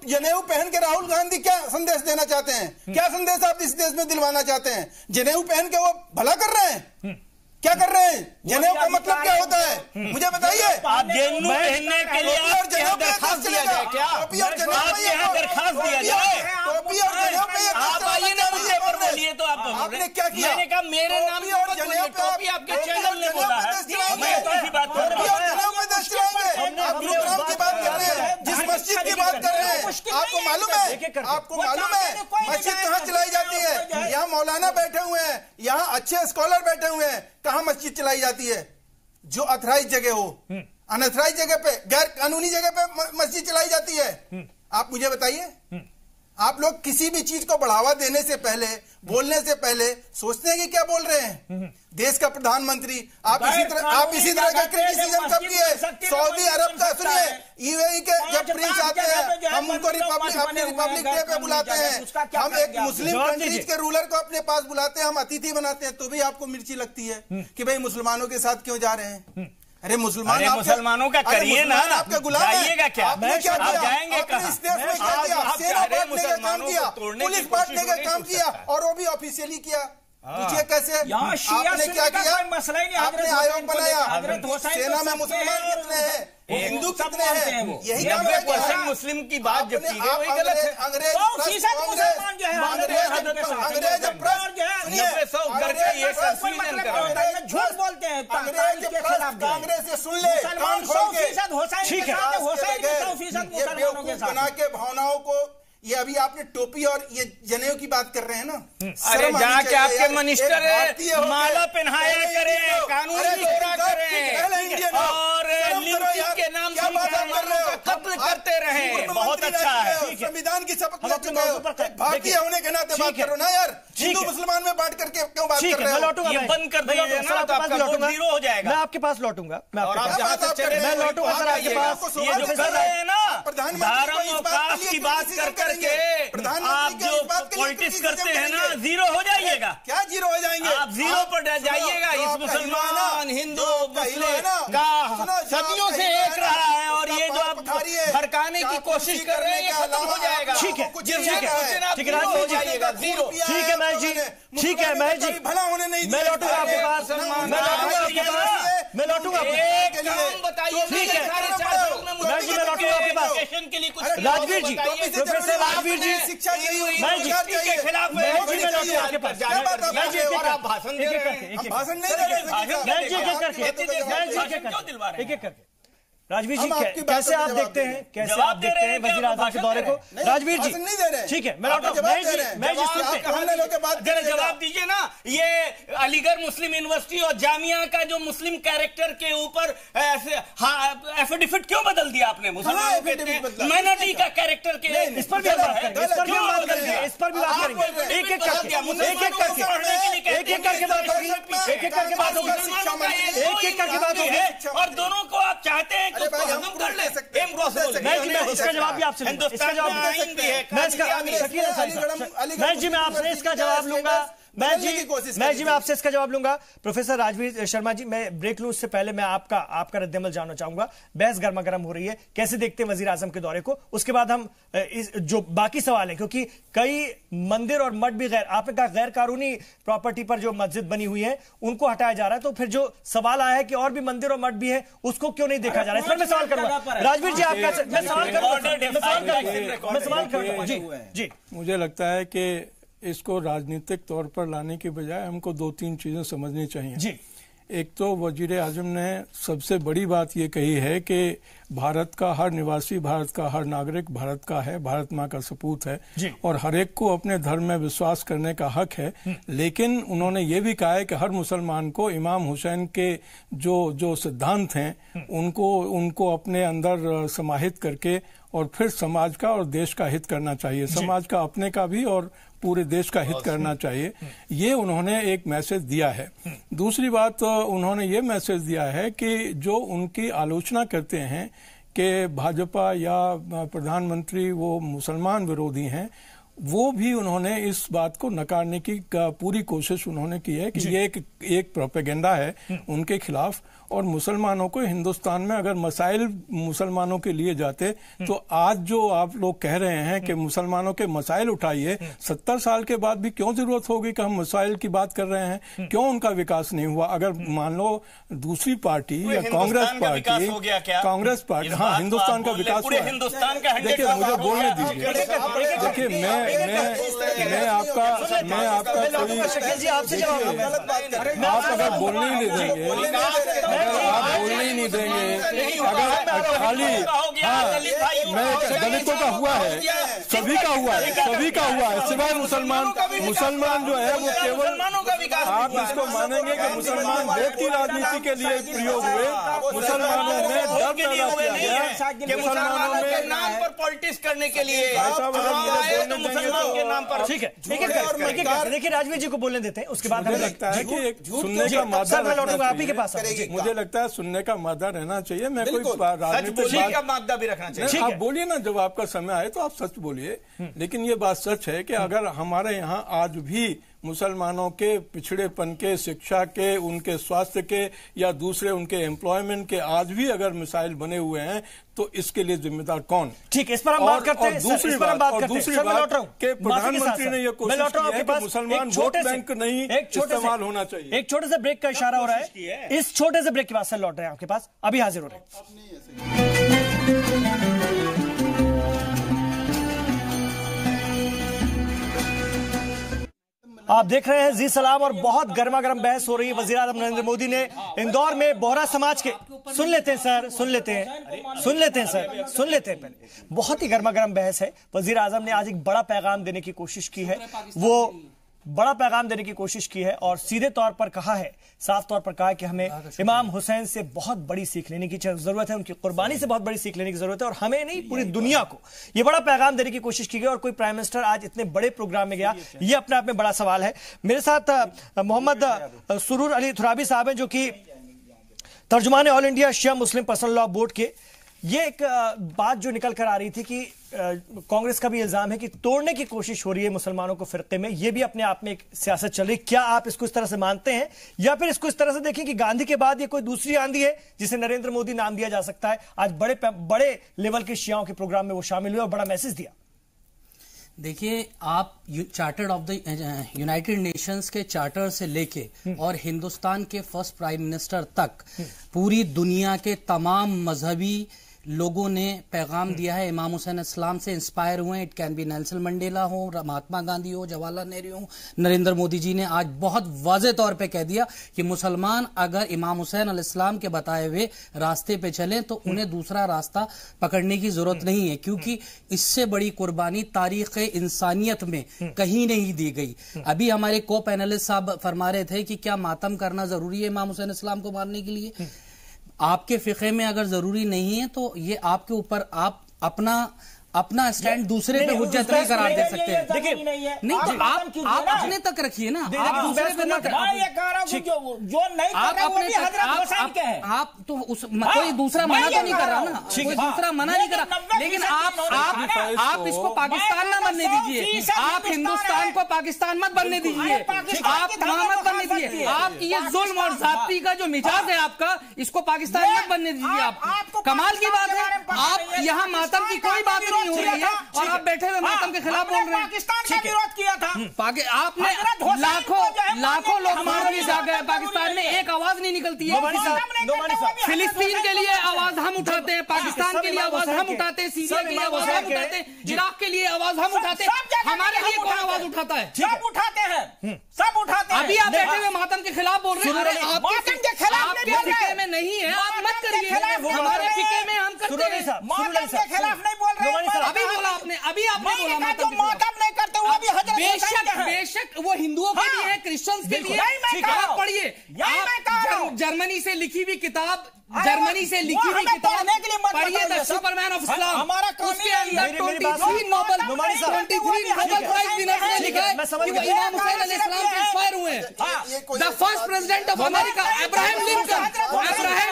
जनेऊ पहन के राहुल गांधी क्या संदेश देना चाहते हैं? क्या संदेश आप इस देश में दिलवाना चाहते हैं? जनेऊ पहन के वो भला कर रहे हैं? क्या कर रहे हैं? जनेऊ का मतलब क्या होता है? मुझे बताइए। जनेऊ पहनने के लिए दरखास्त दिया जाए क्या? टोपी और जनेऊ दरखास्त दिया जाए। टोपी और जनेऊ पे आप आइए ना मुझे पर बोलिए तो आप आपने क्या किया? मैंने कहा मेरे नाम से मत बोलिए, टोपी आपके चैनल ने बोला है। मैं तो ऐसी बात कर रहा हूँ। जनेऊ पे दस चलाएंगे। आप गुरुग्राम की बात कर रहे हैं, जिस मस्जिद की बात कर रहे हैं, आपको मालूम है? आपको मालूम है मस्जिद कहाँ चलाई जाती है? यहाँ मौलाना बैठे हुए हैं, यहाँ अच्छे स्कॉलर बैठे हुए हैं, कहाँ मस्जिद चलाई जाती है? जो अथराइज जगह हो, अनअथराइज जगह पे, गैर कानूनी जगह पे मस्जिद चलाई जाती है। आप मुझे बताइए, आप लोग किसी भी चीज को बढ़ावा देने से पहले, बोलने से पहले सोचते हैं कि क्या बोल रहे हैं? देश का प्रधानमंत्री आप इसी तरह का क्रिटिसिज्म कब किए? सऊदी अरब का सुनिए, यूएई के जब प्रिंस आते हैं हम उनको अपने रिपब्लिक डे पे बुलाते हैं, हम एक मुस्लिम कंट्रीज के रूलर को अपने पास बुलाते हैं, हम अतिथि बनाते हैं, तो भी आपको मिर्ची लगती है कि भाई मुसलमानों के साथ क्यों जा रहे हैं? अरे मुसलमानों का करिए ना, आपका गुलाम जाइएगा क्या? आपने क्या किया? जाएंगे आपने इस देश में क्या किया? सेना बांटने का काम किया, पुलिस बांटने का काम किया, और वो भी ऑफिशियली किया। पूछिए कैसे? आपने क्या किया? मसला ही नहीं, आपने आयोग बनाया, सेना में मुसलमान कितने हैं, हिंदू कितने हैं, यही काम है। मुस्लिम की बात जब की गई वही गलत है। अंग्रेज झूठ बोलते हैं, कांग्रेस से सुन ले, कान खोल के, बना के भावनाओं को, ये अभी आपने टोपी और ये जनेऊ की बात कर रहे हैं ना, अरे जाके आपके मिनिस्टर माला पहनाया करें, कानून पूरा करें, और लिंचिंग के नाम से कत्ल करते रहे, बहुत अच्छा है। संविधान की शपथ ले चुके हो, भारतीय होने के नाते बात करो ना यार, हिंदू मुसलमान में बांट करके क्यों बात कर रहे हो? ये बंद कर दीजिए ना, तो आपका वोट जीरो हो जाएगा। मैं आपके पास लौटूंगा, और आप जहां से चले मैं लौटूंगा सर आपके पास। ये जो कर रहे हैं ना, धर्म और कास्ट की बात कर करके आप जो पॉलिटिक्स करते हैं ना, जीरो हो जाइएगा। क्या जीरो हो जाएंगे? आप जीरो पर जाइएगा। इस मुसलमान हिंदू मुस्लिम का सदियों से एक रहा है, और ये जो आप भड़काने की कोशिश कर रहे हैं ये खत्म हो जाएगा। ठीक है, ठीक है, हो जाइएगा जीरो। ठीक है महेश जी, ठीक है महेश जी, भला होने नहीं, मैं लौटूंगा आपके पास, मैं लौटूंगा आपके पास, मैं लौटूंगा। एक काम बताइए, ठीक है, महेश जी मैं लौटूंगा आपके पास। के लिए कुछ राजवीर जी, प्रोफेसर राजवीर जी, शिक्षा के खिलाफ महेश जी मैं लौटूंगा आपके पास। महेश जी आप भाषण दे रहे हैं, भाषण नहीं दे रहे, महेश जी एक एक करके राजवीर जी कैसे आप देखते हैं, कैसे आप देखते हैं वजीर आजम के दौरे को? राजवीर जी नहीं दे रहे, ठीक है, मैं लौटा महेश जी सुनते हैं, जवाब दीजिए ना। ये अलीगढ़ मुस्लिम यूनिवर्सिटी और जामिया का जो मुस्लिम कैरेक्टर के ऊपर एफिडेविट क्यों बदल दिया आपने? माइनॉरिटी का कैरेक्टर के इस पर भी बात करेंगे, इस पर भी बात करेंगे, इस पर भी बात करेंगे, एक एक करके बात होगी, एक एक करके बात होगी, एक एक करके बात होगी, और दोनों को आप चाहते हैं मैं इसका जवाब भी आपसे लूंगा, इसका जवाब मैं जी मैं आपसे इसका जवाब लूंगा, मैं जी मैं आपसे इसका जवाब लूंगा। प्रोफेसर राजवीर शर्मा जी, मैं ब्रेक लूं उससे पहले मैं आपका रद्देमल जानना चाहूंगा। बहस गर्मा गर्म हो रही है, कैसे देखते हैं वजीर आजम के दौरे को? उसके बाद हम जो बाकी सवाल है, क्योंकि कई मंदिर और मठ भी आपने कहा गैर कानूनी प्रॉपर्टी पर जो मस्जिद बनी हुई है उनको हटाया जा रहा है, तो फिर जो सवाल आया है कि और भी मंदिर और मठ भी है उसको क्यों नहीं देखा जा रहा है, इस पर मैं सवाल करूंगा। राजवीर जी आपका मैं सवाल करूंगा जी। मुझे लगता है कि इसको राजनीतिक तौर पर लाने के बजाय हमको दो तीन चीजें समझनी चाहिए जी। एक तो वजीर आजम ने सबसे बड़ी बात ये कही है कि भारत का हर निवासी, भारत का हर नागरिक भारत का है, भारत माँ का सपूत है और हर एक को अपने धर्म में विश्वास करने का हक है। लेकिन उन्होंने ये भी कहा है कि हर मुसलमान को इमाम हुसैन के जो सिद्धांत हैं उनको अपने अंदर समाहित करके और फिर समाज का और देश का हित करना चाहिए, समाज का अपने का भी और पूरे देश का हित करना चाहिए। ये उन्होंने एक मैसेज दिया है। दूसरी बात उन्होंने ये मैसेज दिया है कि जो उनकी आलोचना करते हैं कि भाजपा या प्रधानमंत्री वो मुसलमान विरोधी हैं, वो भी उन्होंने इस बात को नकारने की पूरी कोशिश उन्होंने की है कि ये एक प्रोपेगेंडा है उनके खिलाफ। और मुसलमानों को हिंदुस्तान में अगर मसाइल मुसलमानों के लिए जाते तो आज जो आप लोग कह रहे हैं कि मुसलमानों के मसाइल उठाइए, 70 साल के बाद भी क्यों जरूरत होगी कि हम मसाइल की बात कर रहे हैं? क्यों उनका विकास नहीं हुआ? अगर मान लो दूसरी पार्टी या कांग्रेस पार्टी हाँ हिंदुस्तान का विकास हुआ। देखिए मुझे बोलने दीजिए, देखिए मैं आपका आप अगर बोलने ही नहीं देंगे आप बोलने ही नहीं देंगे। अगर खाली मैं दलितों का हुआ है, सभी का हुआ है, सभी का हुआ है, सिवाय मुसलमान जो है वो केवल आप इसको मानेंगे कि मुसलमान वोट की राजनीति के लिए प्रयोग हुए, मुसलमानों में डर पैदा किया गया, मुसलमानों में नाम पर पॉलिटिक्स करने के लिए मुसलमान के नाम पर। ठीक है, देखिए राजवीर जी को बोलने देते हैं, उसके बाद मुझे लगता है कि एक सुनने का मादा आप ही के पास मुझे लगता है सुनने का मादा रहना चाहिए। मैं कोई राजनीतिक का मादा भी रखना चाहिए। आप बोलिए ना, जब आपका समय आए तो आप सच बोलिए। लेकिन ये बात सच है कि अगर हमारे यहाँ आज भी मुसलमानों के पिछड़ेपन के, शिक्षा के, उनके स्वास्थ्य के या दूसरे उनके एम्प्लॉयमेंट के आज भी अगर मिसाइल बने हुए हैं तो इसके लिए जिम्मेदार कौन? ठीक है, इस पर हम बात करते हैं। दूसरी बात कि प्रधानमंत्री ने यह कोशिश की है कि मुसलमान वोट बैंक नहीं इस्तेमाल होना चाहिए। एक छोटे से ब्रेक का इशारा हो रहा है, इस छोटे से ब्रेक के बाद सर लौट रहे हैं आपके पास, अभी हाजिर हो रहे हैं। आप देख रहे हैं जी सलाम और बहुत गर्मा गर्म बहस हो रही है। वजीर आजम नरेंद्र मोदी ने इंदौर में बोहरा समाज के सुन लेते हैं पहले, बहुत ही गर्मा गर्म बहस है। वजीर आजम ने आज एक बड़ा पैगाम देने की कोशिश की है, वो बड़ा पैगाम देने की कोशिश की है और सीधे तौर पर कहा है, साफ तौर पर कहा है कि हमें इमाम हुसैन से बहुत बड़ी सीख लेने की जरूरत है, उनकी कुर्बानी से बहुत बड़ी सीख लेने की जरूरत है और हमें नहीं पूरी दुनिया को ये बड़ा पैगाम देने की कोशिश की गई। और कोई प्राइम मिनिस्टर आज इतने बड़े प्रोग्राम में गया, ये अपने आप में बड़ा सवाल है। मेरे साथ मोहम्मद सुरूर अली थुराबी साहब हैं जो कि तर्जुमान ऑल इंडिया शिया मुस्लिम पर्सनल लॉ बोर्ड के। ये एक बात जो निकल कर आ रही थी कि कांग्रेस का भी इल्जाम है कि तोड़ने की कोशिश हो रही है मुसलमानों को फिरके में, ये भी अपने आप में एक सियासत चल रही है। क्या आप इसको इस तरह से मानते हैं या फिर इसको इस तरह से देखें कि गांधी के बाद ये कोई दूसरी आंधी है जिसे नरेंद्र मोदी नाम दिया जा सकता है? आज बड़े लेवल के शियाओं के प्रोग्राम में वो शामिल हुए और बड़ा मैसेज दिया। देखिए, आप charter of the United Nations के चार्टर से लेके और हिंदुस्तान के फर्स्ट प्राइम मिनिस्टर तक पूरी दुनिया के तमाम मजहबी लोगों ने पैगाम दिया है, इमाम हुसैन इस्लाम से इंस्पायर हुए। It can be Nelson Mandela हो, महात्मा गांधी हो, जवाहरलाल नेहरू हो, नरेंद्र मोदी जी ने आज बहुत वाज़ेह तौर पे कह दिया कि मुसलमान अगर इमाम हुसैन अलैहिस्सलाम के बताए हुए रास्ते पे चलें तो उन्हें दूसरा रास्ता पकड़ने की जरूरत नहीं है, क्योंकि इससे बड़ी कुर्बानी तारीख इंसानियत में कहीं नहीं दी गई। अभी हमारे को पैनलिस्ट साहब फरमा रहे थे कि क्या मातम करना जरूरी है इमाम हुसैन इस्लाम को मारने के लिए? आपके फिक़े में अगर जरूरी नहीं है तो ये आपके ऊपर आप अपना स्टैंड दूसरे पे हुज्जत नहीं करार दे सकते हैं। देखिए नहीं तो आप अपने तक रखिए ना, आप दूसरे पे मत। आप तो कोई दूसरा मना तो नहीं कर रहा ना, कोई दूसरा मना नहीं कर रहा, लेकिन आप इसको पाकिस्तान ना बनने दीजिए, आप हिंदुस्तान को पाकिस्तान मत बनने दीजिए, आप वहां मत बनने दीजिए। आपकी ये जुल्म और जाति का जो मिजाज है आपका, इसको पाकिस्तान मत बनने दीजिए। आप कमाल की बात है, आप यहाँ मातम की कोई बात नहीं हो रही है और आप बैठे हुए मातम के खिलाफ बोल रहे हैं। पाकिस्तान का विरोध किया था, आपने लाखों लोग मार दिए जा गए, पाकिस्तान में एक आवाज नहीं निकलती है। फिलिस्तीन के लिए आवाज हम उठाते हैं, पाकिस्तान के लिए आवाज हम उठाते हैं, सीरिया के लिए आवाज हम उठाते हैं, इराक के लिए आवाज हम उठाते हैं। हमारे लिए कौन आवाज उठाता है? सब उठाते हैं, सब उठाते हैं। अभी आप बैठे हुए मातम के खिलाफ बोल रहे हैं, मातम के खिलाफ नहीं बोल फिक्र में नहीं है, आप मत करिए, हमारे फिक्र में हम करते हैं। मातम के खिलाफ नहीं बोल रहे हैं। अभी बोला आपने, अभी आपने बोला मातम नहीं करते वो भी हजरत बेशक वो हिंदुओं के लिए है, क्रिश्चियंस के लिए। आप पढ़िए, जर्मनी से लिखी हुई किताब, जर्मनी से लिखी हुई किताब पढ़िए, द सुपरमैन ऑफ इस्लाम। उसके अंदर 23 नोबेल प्राइज विनर्स ने लिखा है कि वो इमाम हुसैन अलैहिस्सलाम से इंस्पायर हुए हैं। The first president of America Abraham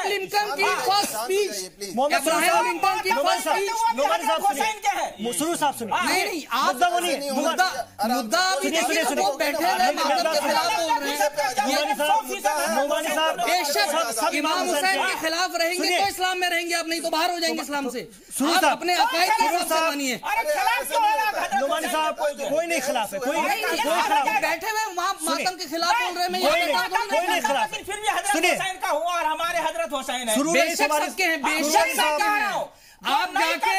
Lincoln की फर्स्ट स्पीच, अब्राहम लिंकन की फर्स्ट स्पीच। शुरू साहब सुनिए, नहीं आप मुद्दा वो बैठे हैं मातम के खिलाफ बोल रहे हैं। बेशक इमाम हुसैन के खिलाफ रहेंगे तो इस्लाम में रहेंगे, आप नहीं तो बाहर हो जाएंगे इस्लाम से। आप अपने अकायद के हिसाब से मानिए। नोमानी साहब कोई नहीं खिलाफ है, कोई बैठे हुए मातम के खिलाफ बोल रहे हैं, कोई नहीं खिलाफ है। फिर भी हजरत हुसैन का हुआ और हमारे हजरत हुसैन है। बेशक सबके हैं, बेशक सबके हैं। आप जाके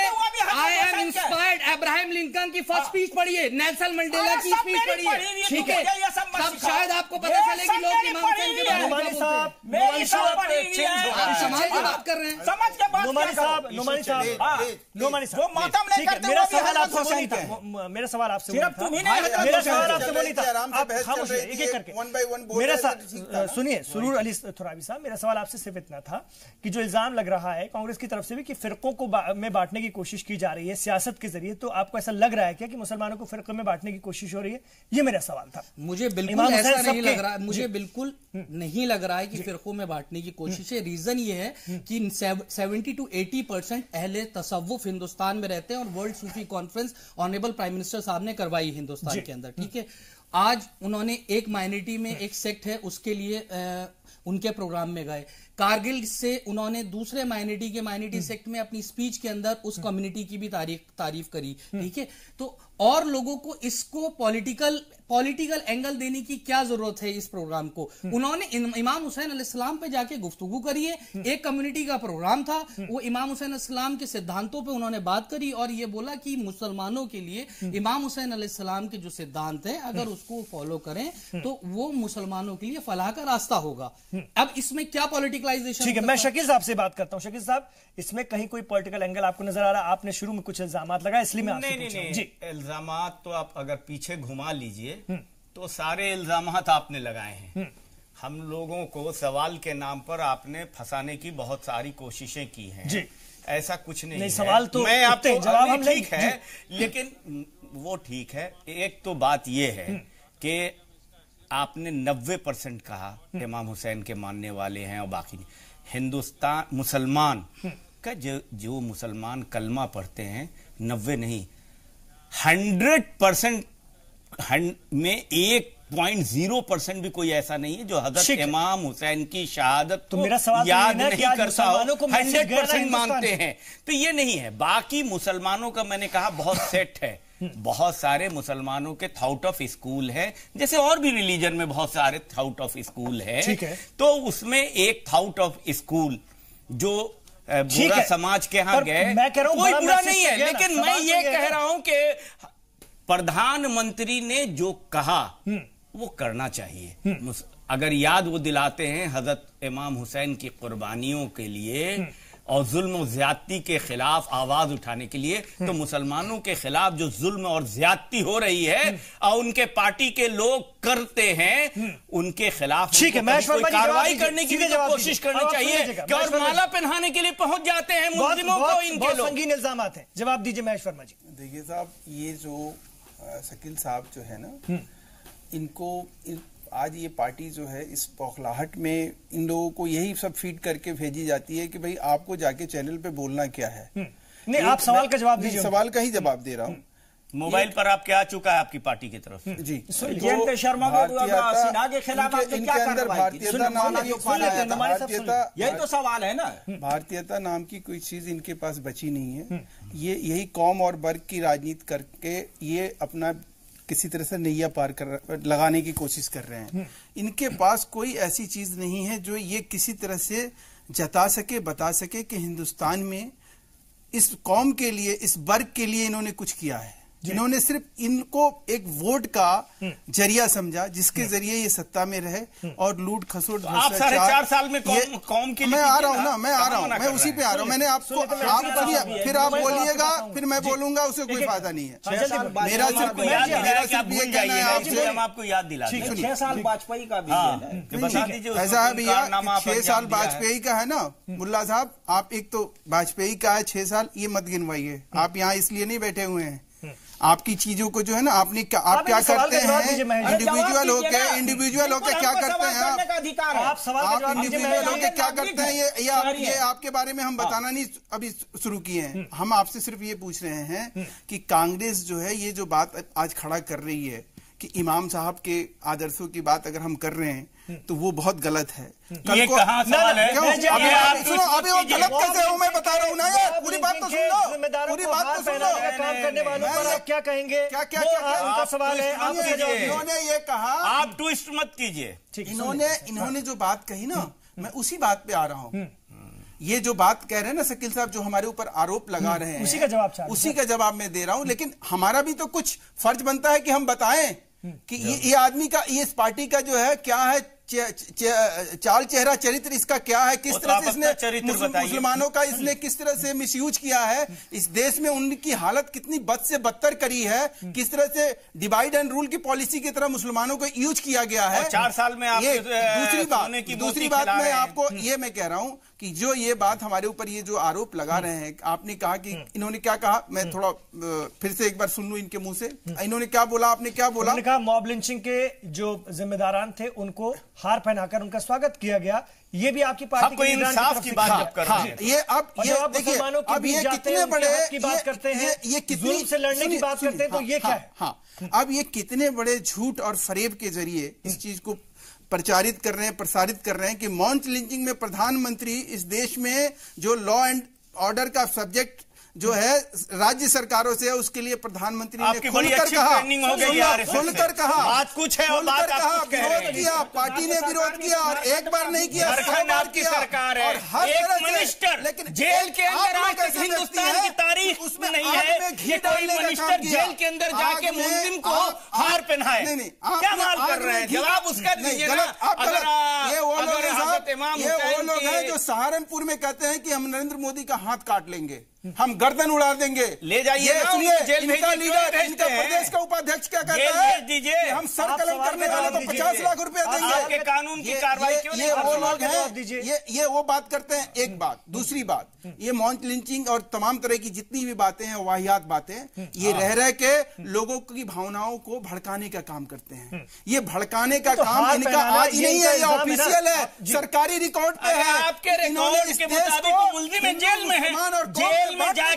I am inspired Abraham Lincoln की फर्स्ट स्पीच पढ़िए, नेल्सन मंडेला की स्पीच पढ़िए, ठीक है, तब शायद आपको पता चले कि लोग इमाम हुसैन के बारे में क्या बोलते हैं। समाज की बात कर रहे हैं, समझ के बात। नोमानी साहब मेरा सवाल आपसे वो नहीं था, मेरा सवाल आपसे वो नहीं था, खामोश एक एक करके मेरा सुनिए सुरूर अली थोराबी साहब, मेरा सवाल आपसे सिर्फ इतना था कि जो इल्जाम लग रहा है कांग्रेस की तरफ से भी कि फिरकों को में बांटने की कोशिश की जा रही है सियासत के जरिए, तो आपको ऐसा लग रहा है क्या कि मुसलमानों को फिरकों में बांटने की कोशिश हो रही है? ये मेरा सवाल था। मुझे बिल्कुल ऐसा नहीं लग रहा, मुझे बिल्कुल नहीं लग रहा है कि फिरकों में बांटने की कोशिश है। रीजन ये है कि 70 to 80% अहले तसव्वुफ हिंदुस्तान में रहते हैं और वर्ल्ड सूफी कॉन्फ्रेंस ऑनरेबल प्राइम मिनिस्टर साहब ने करवाई हिंदुस्तान के अंदर, ठीक है। आज उन्होंने एक माइनॉरिटी में एक सेक्ट है उसके लिए उनके प्रोग्राम में गए, कारगिल से उन्होंने दूसरे माइनॉरिटी सेक्ट में अपनी स्पीच के अंदर उस कम्युनिटी की भी तारीफ करी, ठीक है। तो और लोगों को इसको पॉलिटिकल एंगल देने की क्या जरूरत है इस प्रोग्राम को? उन्होंने इमाम हुसैन अलैहिस्सलाम पे जाके गुफ्तगू करी है, एक कम्युनिटी का प्रोग्राम था, वो इमाम हुसैन अलैहिस्सलाम के सिद्धांतों पे उन्होंने बात करी और ये बोला कि मुसलमानों के लिए इमाम हुसैन अलैहिस्सलाम के जो सिद्धांत हैं अगर उसको फॉलो करें तो वो मुसलमानों के लिए फलाह का रास्ता होगा। अब इसमें क्या पॉलिटिकलाइजेशन? ठीक है, मैं शकील साहब से बात करता हूं। शकील साहब, इसमें कहीं कोई पॉलिटिकल एंगल आपको नजर आ रहा है? आपने शुरू में कुछ इल्जामात लगाए, इसलिए मैं आपसे पूछ रहा हूं। जी, इल्जामात तो आप अगर पीछे घुमा लीजिए तो सारे इल्जामात आपने लगाए हैं। हम लोगों को सवाल के नाम पर आपने फंसाने की बहुत सारी कोशिशें की हैं। जी, ऐसा कुछ नहीं है। सवाल तो मैं आपको जवाब हम ठीक है, लेकिन वो ठीक है। एक तो बात ये है कि आपने 90% कहा इमाम हुसैन के मानने वाले हैं और बाकी नहीं। हिंदुस्तान मुसलमान का जो मुसलमान कलमा पढ़ते हैं 90 नहीं 100% में 1.0% भी कोई ऐसा नहीं है जो हजरत इमाम हुसैन की शहादत तो मेरा सवाल याद नहीं करता हो, 100% मानते हैं। तो ये नहीं है। बाकी मुसलमानों का मैंने कहा बहुत सेट है, बहुत सारे मुसलमानों के थाउट ऑफ स्कूल है, जैसे और भी रिलीजन में बहुत सारे थाउट ऑफ स्कूल है। तो उसमें एक थाउट ऑफ स्कूल जो बुरा समाज के यहां गए, मैं कह रहा हूं कोई बुरा नहीं है, लेकिन मैं ये कह रहा हूं कि प्रधानमंत्री ने जो कहा वो करना चाहिए। अगर याद वो दिलाते हैं हजरत इमाम हुसैन की कुर्बानियों के लिए और जुल्म और ज्यादती के खिलाफ आवाज उठाने के लिए, तो मुसलमानों के खिलाफ जो जुल्म और ज्यादती हो रही है और उनके पार्टी के लोग करते हैं उनके खिलाफ कार्रवाई करने की भी कोशिश करनी चाहिए। और माला पहनाने के लिए पहुंच जाते हैं मुस्लिमों को, इनके लोग संगीन इल्जाम हैं। जवाब दीजिए महेश वर्मा जी। देखिए साहब, ये जो शकील साहब जो है ना, इनको आज ये पार्टी जो है इस बौखलाहट में इन लोगों को यही सब फीड करके भेजी जाती है कि भाई आपको जाके चैनल पे बोलना क्या है। नहीं, आप सवाल का जवाब दीजिए। सवाल का ही जवाब दे रहा हूँ। मोबाइल पर आप क्या आ चुका है आपकी पार्टी की तरफ से? जी, जयंत शर्मा को सिन्हा के खिलाफ इनके अंदर भारतीयता नाम यही तो सवाल है ना। भारतीयता नाम की कोई चीज इनके पास बची नहीं है। ये यही कौम और वर्ग की राजनीति करके ये अपना किसी तरह से नैया पार कर लगाने की कोशिश कर रहे हैं। इनके पास कोई ऐसी चीज नहीं है जो ये किसी तरह से जता सके, बता सके कि हिंदुस्तान में इस कौम के लिए, इस वर्ग के लिए इन्होंने कुछ किया है। इन्होंने सिर्फ इनको एक वोट का जरिया समझा जिसके जरिए ये सत्ता में रहे और लूट खसोट आप 4.5 साल में कौम के लिए मैं आ रहा हूँ ना, मैं उसी पे आ रहा हूँ। मैंने आपको आप सुनिए, फिर आप बोलिएगा, फिर मैं बोलूंगा, उससे कोई फायदा नहीं है। मेरा सिर्फ ये कहना है आपसे, हम आपको याद दिला 6 साल वाजपेयी का भी बता दीजिए। ऐसा है भैया, 6 साल वाजपेयी का है ना मुल्ला साहब, आप एक तो वाजपेयी का है 6 साल, ये मत गिनवाइए। आप यहाँ इसलिए नहीं बैठे हुए हैं। आपकी चीजों को जो है ना, आप क्या करते हैं इंडिविजुअल होके क्या करते हैं आप इंडिविजुअल होके क्या करते हैं, ये आपके बारे में हम बताना नहीं अभी शुरू किए हैं। हम आपसे सिर्फ ये पूछ रहे हैं कि कांग्रेस जो है ये जो बात आज खड़ा कर रही है कि इमाम साहब के आदर्शों की बात अगर हम कर रहे हैं तो वो बहुत गलत है। ये कहाँ सवाल है? अभी वो गलत कैसे हो, मैं बता रहा हूँ ना यार, पूरी बात तो सुन लो, पूरी बात तो सुन लो। काम करने वालों पर आप क्या कहेंगे? क्या उनका सवाल है। इन्होंने ये कहा, आप ट्विस्ट मत कीजिए। इन्होंने जो बात कही ना, मैं उसी बात पे आ रहा हूँ। ये जो बात कह रहे हैं ना शकील साहब, जो हमारे ऊपर आरोप लगा रहे हैं, उसी का जवाब मैं दे रहा हूं। लेकिन हमारा भी तो कुछ फर्ज बनता है कि हम बताएं कि ये आदमी का, ये इस पार्टी का जो है क्या है, चाल चेहरा चरित्र इसका क्या है, किस तरह से इसने मुसलमानों का इसने किस तरह से मिसयूज किया है, इस देश में उनकी हालत कितनी बद से बदतर करी है, किस तरह से डिवाइड एंड रूल की पॉलिसी की तरह मुसलमानों को यूज किया गया है। 4 साल में आप दूसरी बात मैं आपको ये मैं कह रहा हूं कि जो ये बात हमारे ऊपर ये जो आरोप लगा रहे हैं, आपने कहा कि इन्होंने क्या कहा, मैं थोड़ा फिर से एक बार सुन लूं इनके मुंह से, इन्होंने क्या बोला, आपने क्या बोला? उन्होंने कहा मॉब लिंचिंग के जो जिम्मेदारान थे उनको हार पहनाकर उनका स्वागत किया गया। ये भी आपकी पार्टी की इंसाफ की बात जब कर रहे हैं, ये अब ये देखिए, अब ये कितने बड़े की बात करते हैं, ये जुल्म से लड़ने की बात करते हैं, तो ये क्या है? हाँ, अब ये कितने बड़े झूठ और फरेब के जरिए इस चीज को प्रचारित कर रहे हैं, प्रसारित कर रहे हैं कि मॉब लिंचिंग में प्रधानमंत्री इस देश में जो लॉ एंड ऑर्डर का सब्जेक्ट जो है राज्य सरकारों से है, उसके लिए प्रधानमंत्री ने खुलकर कहा, बात कुछ है और बात विरोध किया, पार्टी ने विरोध किया और एक बार नहीं किया, आपकी सरकार है, एक मिनिस्टर लेकिन जेल के अंदर आज तक हिंदुस्तान की तारीख उसमें नहीं है कि कोई मिनिस्टर जेल के अंदर जाके मुस्लिम को हार पहनाए। क्या माल कर रहे हैं, जवाब उसका दीजिए ना। ये वो लोग हैं जो सहारनपुर में कहते हैं कि हम नरेंद्र मोदी का हाथ काट लेंगे, हम गर्दन उड़ा देंगे, ले जाइए। इनका लीडर, इनका प्रदेश का उपाध्यक्ष क्या कहता है, हम सर कलम करने वाले को 50 लाख रुपया देंगे। कानून की कार्रवाई क्यों नहीं? ये वो लोग हैं, ये वो बात करते हैं। एक बात, दूसरी बात, ये मॉब लिंचिंग और तमाम तरह की जितनी भी बातें हैं, वाहियात बातें, ये रह के लोगों की भावनाओं को भड़काने का काम करते हैं। ये भड़काने का काम इनका आज नहीं है, ये ऑफिशियल है, सरकारी रिकॉर्ड पे है। आपके रिकॉर्ड के मुताबिक मुलजिम जेल में है, जेल में जाके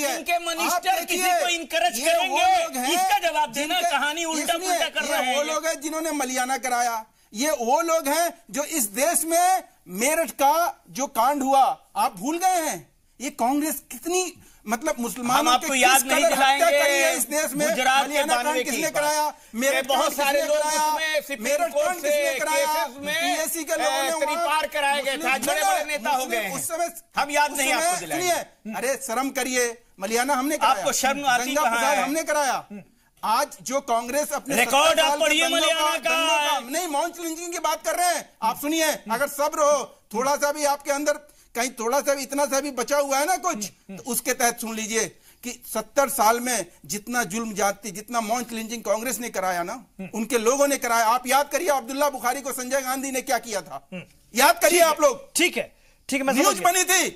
इनके मिनिस्टर किसी को इनकरेज करेंगे, इसका जवाब देना। कहानी उल्टा पुल्टा कर रहे हैं। वो लोग हैं जिन्होंने मलियाना कराया, ये वो लोग हैं जो इस देश में मेरठ का जो कांड हुआ आप भूल गए हैं। ये कांग्रेस कितनी मतलब मुसलमानों के किस कदर हत्या करी है इस देश में। मलियाना कांड किसने कराया, मेरठ बहुत सारे लोग मेरठ कांड किसने कराया, बीएससी के लोगों ने पार कराए गए थे, बड़े बड़े नेता हो गए उस समय, हम याद नहीं आपको दिलाएंगे। सुनिए, अरे शर्म करिए, मलियाना हमने कराया, आपको शर्म आती कहां है? हमने कराया। आज जो कांग्रेस अपने रिकॉर्ड आप पढ़िए मलियाना का, नहीं मॉब लिंचिंग की बात कर रहे हैं आप। सुनिए, अगर सब्र हो, थोड़ा सा भी आपके अंदर कहीं थोड़ा सा भी इतना सा भी बचा हुआ है ना कुछ, तो उसके तहत सुन लीजिए कि 70 साल में जितना जुल्म जाती, जितना मॉब लिंचिंग कांग्रेस ने कराया ना, उनके लोगों ने कराया। आप याद करिए अब्दुल्ला बुखारी को संजय गांधी ने क्या किया था, याद करिए आप लोग। ठीक है, ठीक है, न्यूज बनी थी,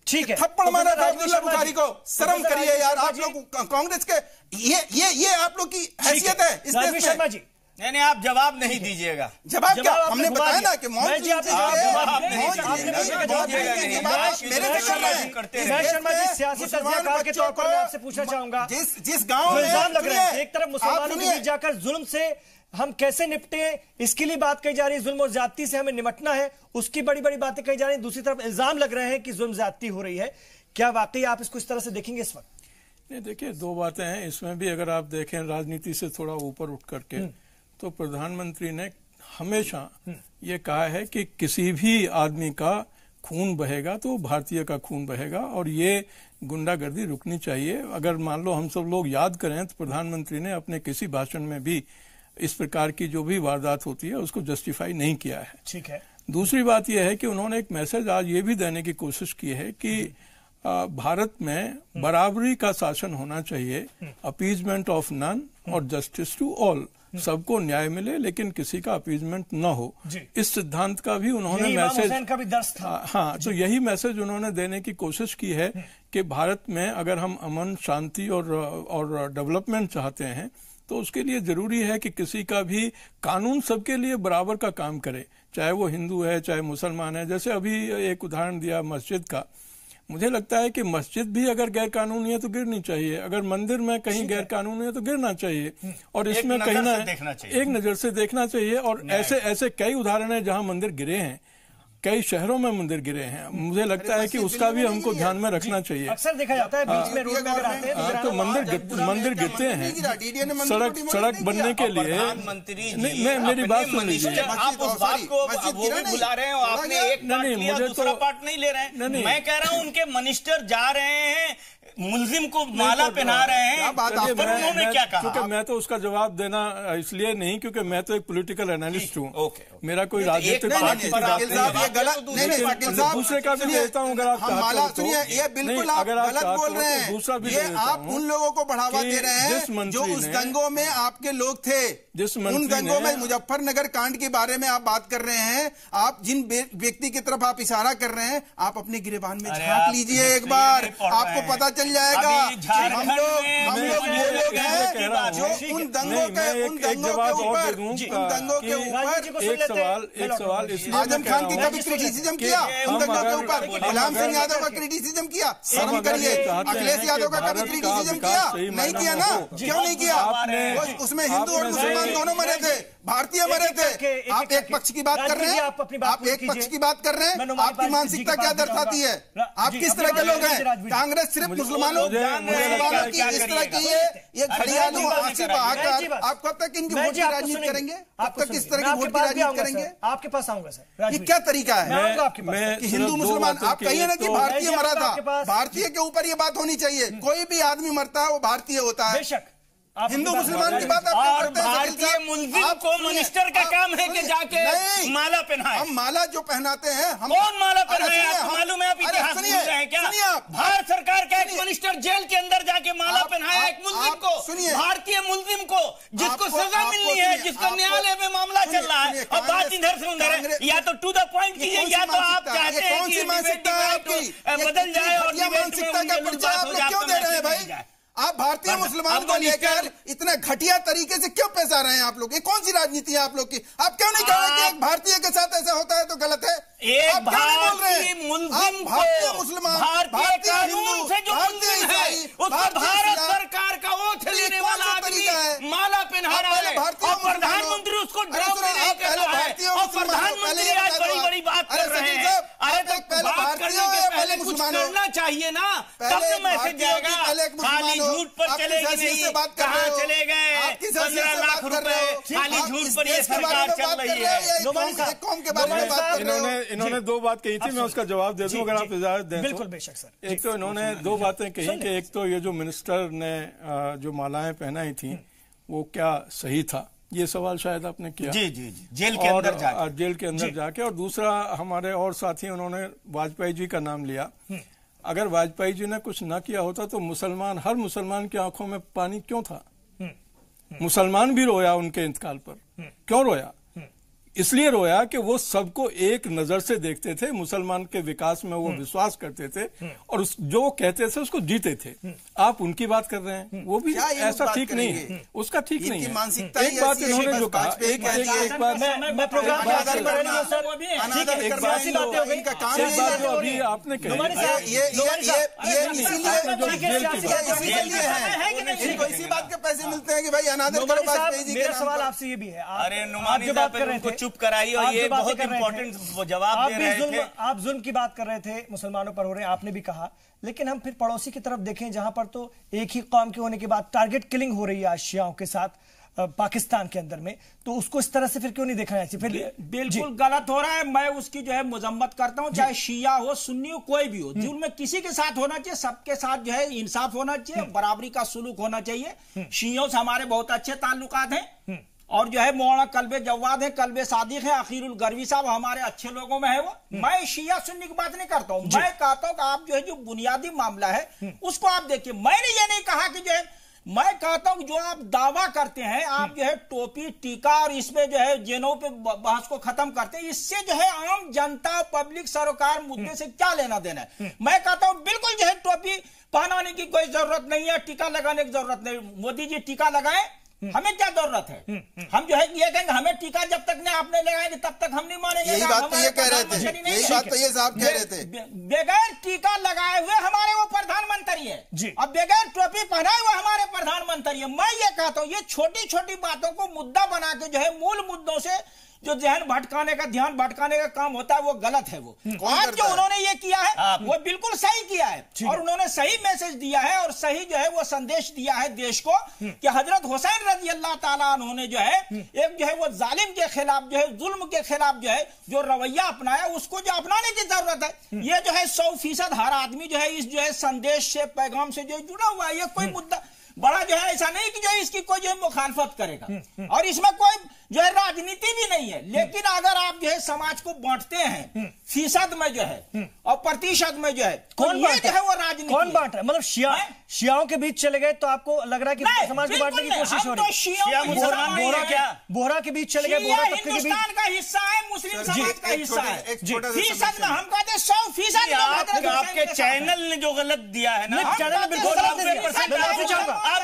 ठीक है, थप्पड़ मारा था अब्दुल्ला बुखारी को। शर्म करिए यार आप लोग, कांग्रेस के ये आप लोग की हैसियत है इस देश में। शर्मा जी, नहीं, आप जवाब नहीं दीजिएगा। जवाब क्या, हमने बताया ना कि शर्मा जी सियासी तज्जियाकार के तौर पर मैं आपसे पूछना चाहूंगा, जिस गांव में इल्जाम लग रहे हैं एक तरफ मुसलमानों के बीच जाकर जुल्म से हम कैसे निपटे, इसके लिए बात कही जा रही है, जुल्म और ज्यादती से हमें निपटना है, उसकी बड़ी बड़ी बातें कही जा रही हैं। दूसरी तरफ इल्जाम लग रहे हैं कि जुल्म ज्यादती हो रही है। क्या वाकई आप इसको इस तरह से देखेंगे इस वक्त? नहीं, देखिए, दो बातें हैं इसमें भी। अगर आप देखें राजनीति से थोड़ा ऊपर उठ करके, तो प्रधानमंत्री ने हमेशा ये कहा है कि किसी भी आदमी का खून बहेगा तो भारतीय का खून बहेगा और ये गुंडागर्दी रुकनी चाहिए। अगर मान लो हम सब लोग याद करें तो प्रधानमंत्री ने अपने किसी भाषण में भी इस प्रकार की जो भी वारदात होती है उसको जस्टिफाई नहीं किया है। ठीक है। दूसरी बात यह है कि उन्होंने एक मैसेज आज ये भी देने की कोशिश की है कि भारत में बराबरी का शासन होना चाहिए, अपीजमेंट ऑफ नन और जस्टिस टू ऑल, सबको न्याय मिले लेकिन किसी का अपीजमेंट न हो। इस सिद्धांत का भी उन्होंने मैसेज का भी दर्ज था। हाँ, तो यही मैसेज उन्होंने देने की कोशिश की है कि भारत में अगर हम अमन, शांति और डेवलपमेंट चाहते हैं तो उसके लिए जरूरी है कि किसी का भी कानून सबके लिए बराबर का काम करे, चाहे वो हिंदू है चाहे मुसलमान है। जैसे अभी एक उदाहरण दिया मस्जिद का, मुझे लगता है कि मस्जिद भी अगर गैर कानूनी है तो गिरनी चाहिए, अगर मंदिर में कहीं गैर कानूनी है तो गिरना चाहिए, और इसमें कहीं ना एक नजर से देखना चाहिए। और ऐसे कई उदाहरण है जहां मंदिर गिरे हैं। कई शहरों में मंदिर गिरे हैं। मुझे लगता है कि उसका भी हमको ध्यान में रखना चाहिए। अक्सर देखा जाता है बीच में रोड में अगर आते हैं तो मंदिर गिरते हैं। सड़क बनने के लिए नहीं, मेरी बात सुन लीजिए। आप उस बात को वो भी भुला रहे हो, आपने एक पार्ट लिया, दूसरा पार्ट नहीं ले रहे हैं। मैं कह रहा हूं उनके मिनिस्टर जा रहे हैं, मुल्जिम को माला पहना रहे हैं, पर उन्होंने क्या कहा? क्योंकि मैं तो उसका जवाब देना इसलिए नहीं क्योंकि मैं तो एक पॉलिटिकल एनालिस्ट हूँ। मेरा कोई राजनीतिक पार्टी की बात नहीं। दूसरे का भी देता हूँ अगर आप चाहते हो। ये बिल्कुल आप गलत बोल रहे हैं। दूसरा भी ये आप उन लोगों को बढ़ावा दे रहे हैं जो उस दंगों में आपके लोग थे। उन दंगों में मुजफ्फरनगर कांड के बारे में आप बात कर रहे हैं। आप जिन व्यक्ति की तरफ आप इशारा कर रहे हैं, आप अपने गिरेबान में झांक लीजिए एक बार, आपको पता चल जाएगा। हम लोग वो लोग हैं जो उन दंगों के ऊपर एक सवाल इसलिए आजम खान की कभी क्रिटिसिज्म किया? उन दंगों के ऊपर गुलाम सिंह यादव का क्रिटिसिज्म किया? शर्म करिए। अखिलेश यादव का कभी क्रिटिसिज्म किया? नहीं किया ना? क्यों नहीं किया? उसमें हिंदू और मुसलमान दोनों मरे थे, भारतीय मरे थे। आप एक पक्ष की बात कर रहे हैं, आप एक पक्ष की बात कर रहे हैं। आपकी मानसिकता क्या दर्शाती है? आप किस तरह के लोग हैं? कांग्रेस सिर्फ मुसलमानों की इस तरह की ये घड़ियालू आंसी बहाकर आप कब तक इनकी वोट की राजनीति करेंगे? आप तक किस तरह की वोट की राजनीति करेंगे? आपके पास आऊंगा सर। ये क्या तरीका है कि हिंदू मुसलमान? आप कहिए ना कि भारतीय मरा था, भारतीय के ऊपर ये बात होनी चाहिए। कोई भी आदमी मरता है वो भारतीय होता है। बेशक हिंदू मुसलमान की बात आप करते हैं। भारतीय मुल्जिम को मिनिस्टर का काम है कि जाके माला पहनाए। हम माला जो पहनाते हैं, हम कौन माला पहनाए? आपको मालूम है? आप इतिहास भूल रहे हैं क्या? भारत सरकार का एक मिनिस्टर जेल के अंदर जाके माला पहनाया एक मुल्जिम को, भारतीय मुल्जिम को, जिसको सजा मिलनी है, जिसका न्यायालय में मामला चल रहा है। और बात इधर से उधर है। या तो टू द पॉइंट कीजिए, या तो आप चाहते हैं कि बदल जाए और मानसिकता का परिचय आप लोग क्यों दे रहे हैं भाई? आप भारतीय मुसलमान को लेकर इतने घटिया तरीके से क्यों पेश आ रहे हैं आप लोग? ये कौन सी राजनीति है आप लोग की? आप क्यों नहीं कह रहे कि एक भारतीय के साथ ऐसा होता है तो गलत है? एक भारतीय मुस्लिम भारतीय मुसलमान, भारतीय कानून से जो मुस्लिम है उसको भारत सरकार का ओथ लेने वाला आदमी माला पहना रहा है और प्रधानमंत्री उसको ड्रामे नहीं कर रहा है। और प्रधानमंत्री आज बड़ी बड़ी बात कर रहे हैं। अरे तो बात करने के पहले कुछ करना चाहिए ना, तब तो मैसेज जाएगा। खाली झूठ पर चलेगी नहीं, कहाँ चले गए 15 लाख रुपए? खाली झूठ पर ये सरकार चल रही है। कौम के बारे में बात कर रहे हो। इन्होंने दो बात कही थी, मैं उसका जवाब दे दूं अगर आप इजाजत दें। बिल्कुल बेशक सर। एक तो इन्होंने दो बातें कही कि एक तो ये जो मिनिस्टर ने जो मालाएं पहनाई थी वो क्या सही था, ये सवाल शायद आपने किया। जी जी जी, जेल के अंदर जाके। जेल के अंदर जाके। और दूसरा हमारे और साथी उन्होंने वाजपेयी जी का नाम लिया। अगर वाजपेयी जी ने कुछ ना किया होता तो हर मुसलमान की आंखों में पानी क्यों था? मुसलमान भी रोया उनके इंतकाल पर। क्यों रोया? इसलिए रोया कि वो सबको एक नजर से देखते थे, मुसलमान के विकास में वो विश्वास करते थे और जो कहते थे उसको जीते थे। आप उनकी बात कर रहे हैं, वो भी ऐसा ठीक नहीं है, उसका ठीक नहीं है। एक बात इन्होंने जो कहा, एक बात जो अभी आपने कही, इसी बात के पैसे मिलते हैं कि भाई अनादर करो वाजपेयी जी। मेरा सवाल आपसे ये भी है, अरे नुमानी जो बात कर रहे थे चुप कराइए और ये बहुत इंपॉर्टेंट जवाब दे रहे थे। आप जुल्म की बात कर रहे थे, मुसलमानों पर हो रहे हैं, आपने भी कहा। लेकिन हम फिर पड़ोसी की तरफ देखें जहां पर तो एक ही कौम के होने के बाद टारगेट किलिंग हो रही है शियाओं के साथ पाकिस्तान के अंदर में, तो उसको इस तरह से फिर क्यों नहीं देखना चाहिए? फिर बिल्कुल गलत हो रहा है। मैं उसकी जो है मजम्मत करता हूं, चाहे शिया हो, सुन्नी हो, कोई भी हो। जुल्म किसी के साथ होना चाहिए, सबके साथ जो है इंसाफ होना चाहिए, बराबरी का सुलूक होना चाहिए। शियों से हमारे बहुत अच्छे ताल्लुकात हैं और जो है मौलाना कल्बे जवाद है, कल्बे सादिक है, अखीरुल गरवी साहब हमारे अच्छे लोगों में है वो। मैं शिया सुन्नी की बात नहीं करता हूं, मैं कहता हूं कि आप जो है जो बुनियादी मामला है उसको आप देखिए। मैंने ये नहीं कहा कि जो है, मैं कहता हूं जो आप दावा करते हैं, आप जो है टोपी टीका और इसमें जो है जेनों पे बहस को खत्म करते हैं, इससे जो है आम जनता पब्लिक सरोकार मुद्दे से क्या लेना देना है। मैं कहता हूं बिल्कुल जो है टोपी पहनाने की कोई जरूरत नहीं है, टीका लगाने की जरूरत नहीं। मोदी जी टीका लगाए, हमें क्या जरूरत है? हम जो है ये कहेंगे हमें टीका जब तक ने आपने लगाएंगे तब तक हम नहीं मानेंगे। यही बात तो ये कह रहे थे, यही बात तो ये साहब कह रहे थे। बगैर टीका लगाए हुए हमारे वो प्रधानमंत्री है जी, और बगैर टोपी पहनाए हुए हमारे प्रधानमंत्री है। मैं ये कहता हूँ ये छोटी छोटी बातों को मुद्दा बना के जो है मूल मुद्दों से जो ध्यान भटकाने का काम होता है वो गलत है। वो आज जो उन्होंने ये किया है वो बिल्कुल सही किया है और उन्होंने सही मैसेज दिया है और सही जो है वो संदेश दिया है देश को कि हजरत हुसैन रजी अल्लाह ताला अन्हु ने जो है एक जो है वो जालिम के खिलाफ जो है जुल्म के खिलाफ जो है जो रवैया अपनाया उसको जो अपनाने की जरूरत है। ये जो है 100% हर आदमी जो है इस जो है संदेश से पैगाम से जो जुड़ा हुआ है। ये कोई मुद्दा बड़ा जो है ऐसा नहीं कि जो इसकी कोई जो है मुखालफत करेगा और इसमें कोई जो है राजनीति भी नहीं है। लेकिन अगर आप जो है समाज को बांटते हैं फीसद में जो है और प्रतिशत में जो है कौन बांट है वो राजनीति कौन बांट रहा है? मतलब शियाओं के बीच चले गए तो आपको लग रहा है कि समाज को बांटने की कोशिश हो रही है। बोहरा के बीच चले गए, बोहरा तबके के बीच हिंदुस्तान का हिस्सा है, मुस्लिम समाज का हिस्सा है। फीसद में हम कहते 100% आपके चैनल ने जो गलत दिया है ना, चैनल बिल्कुल आप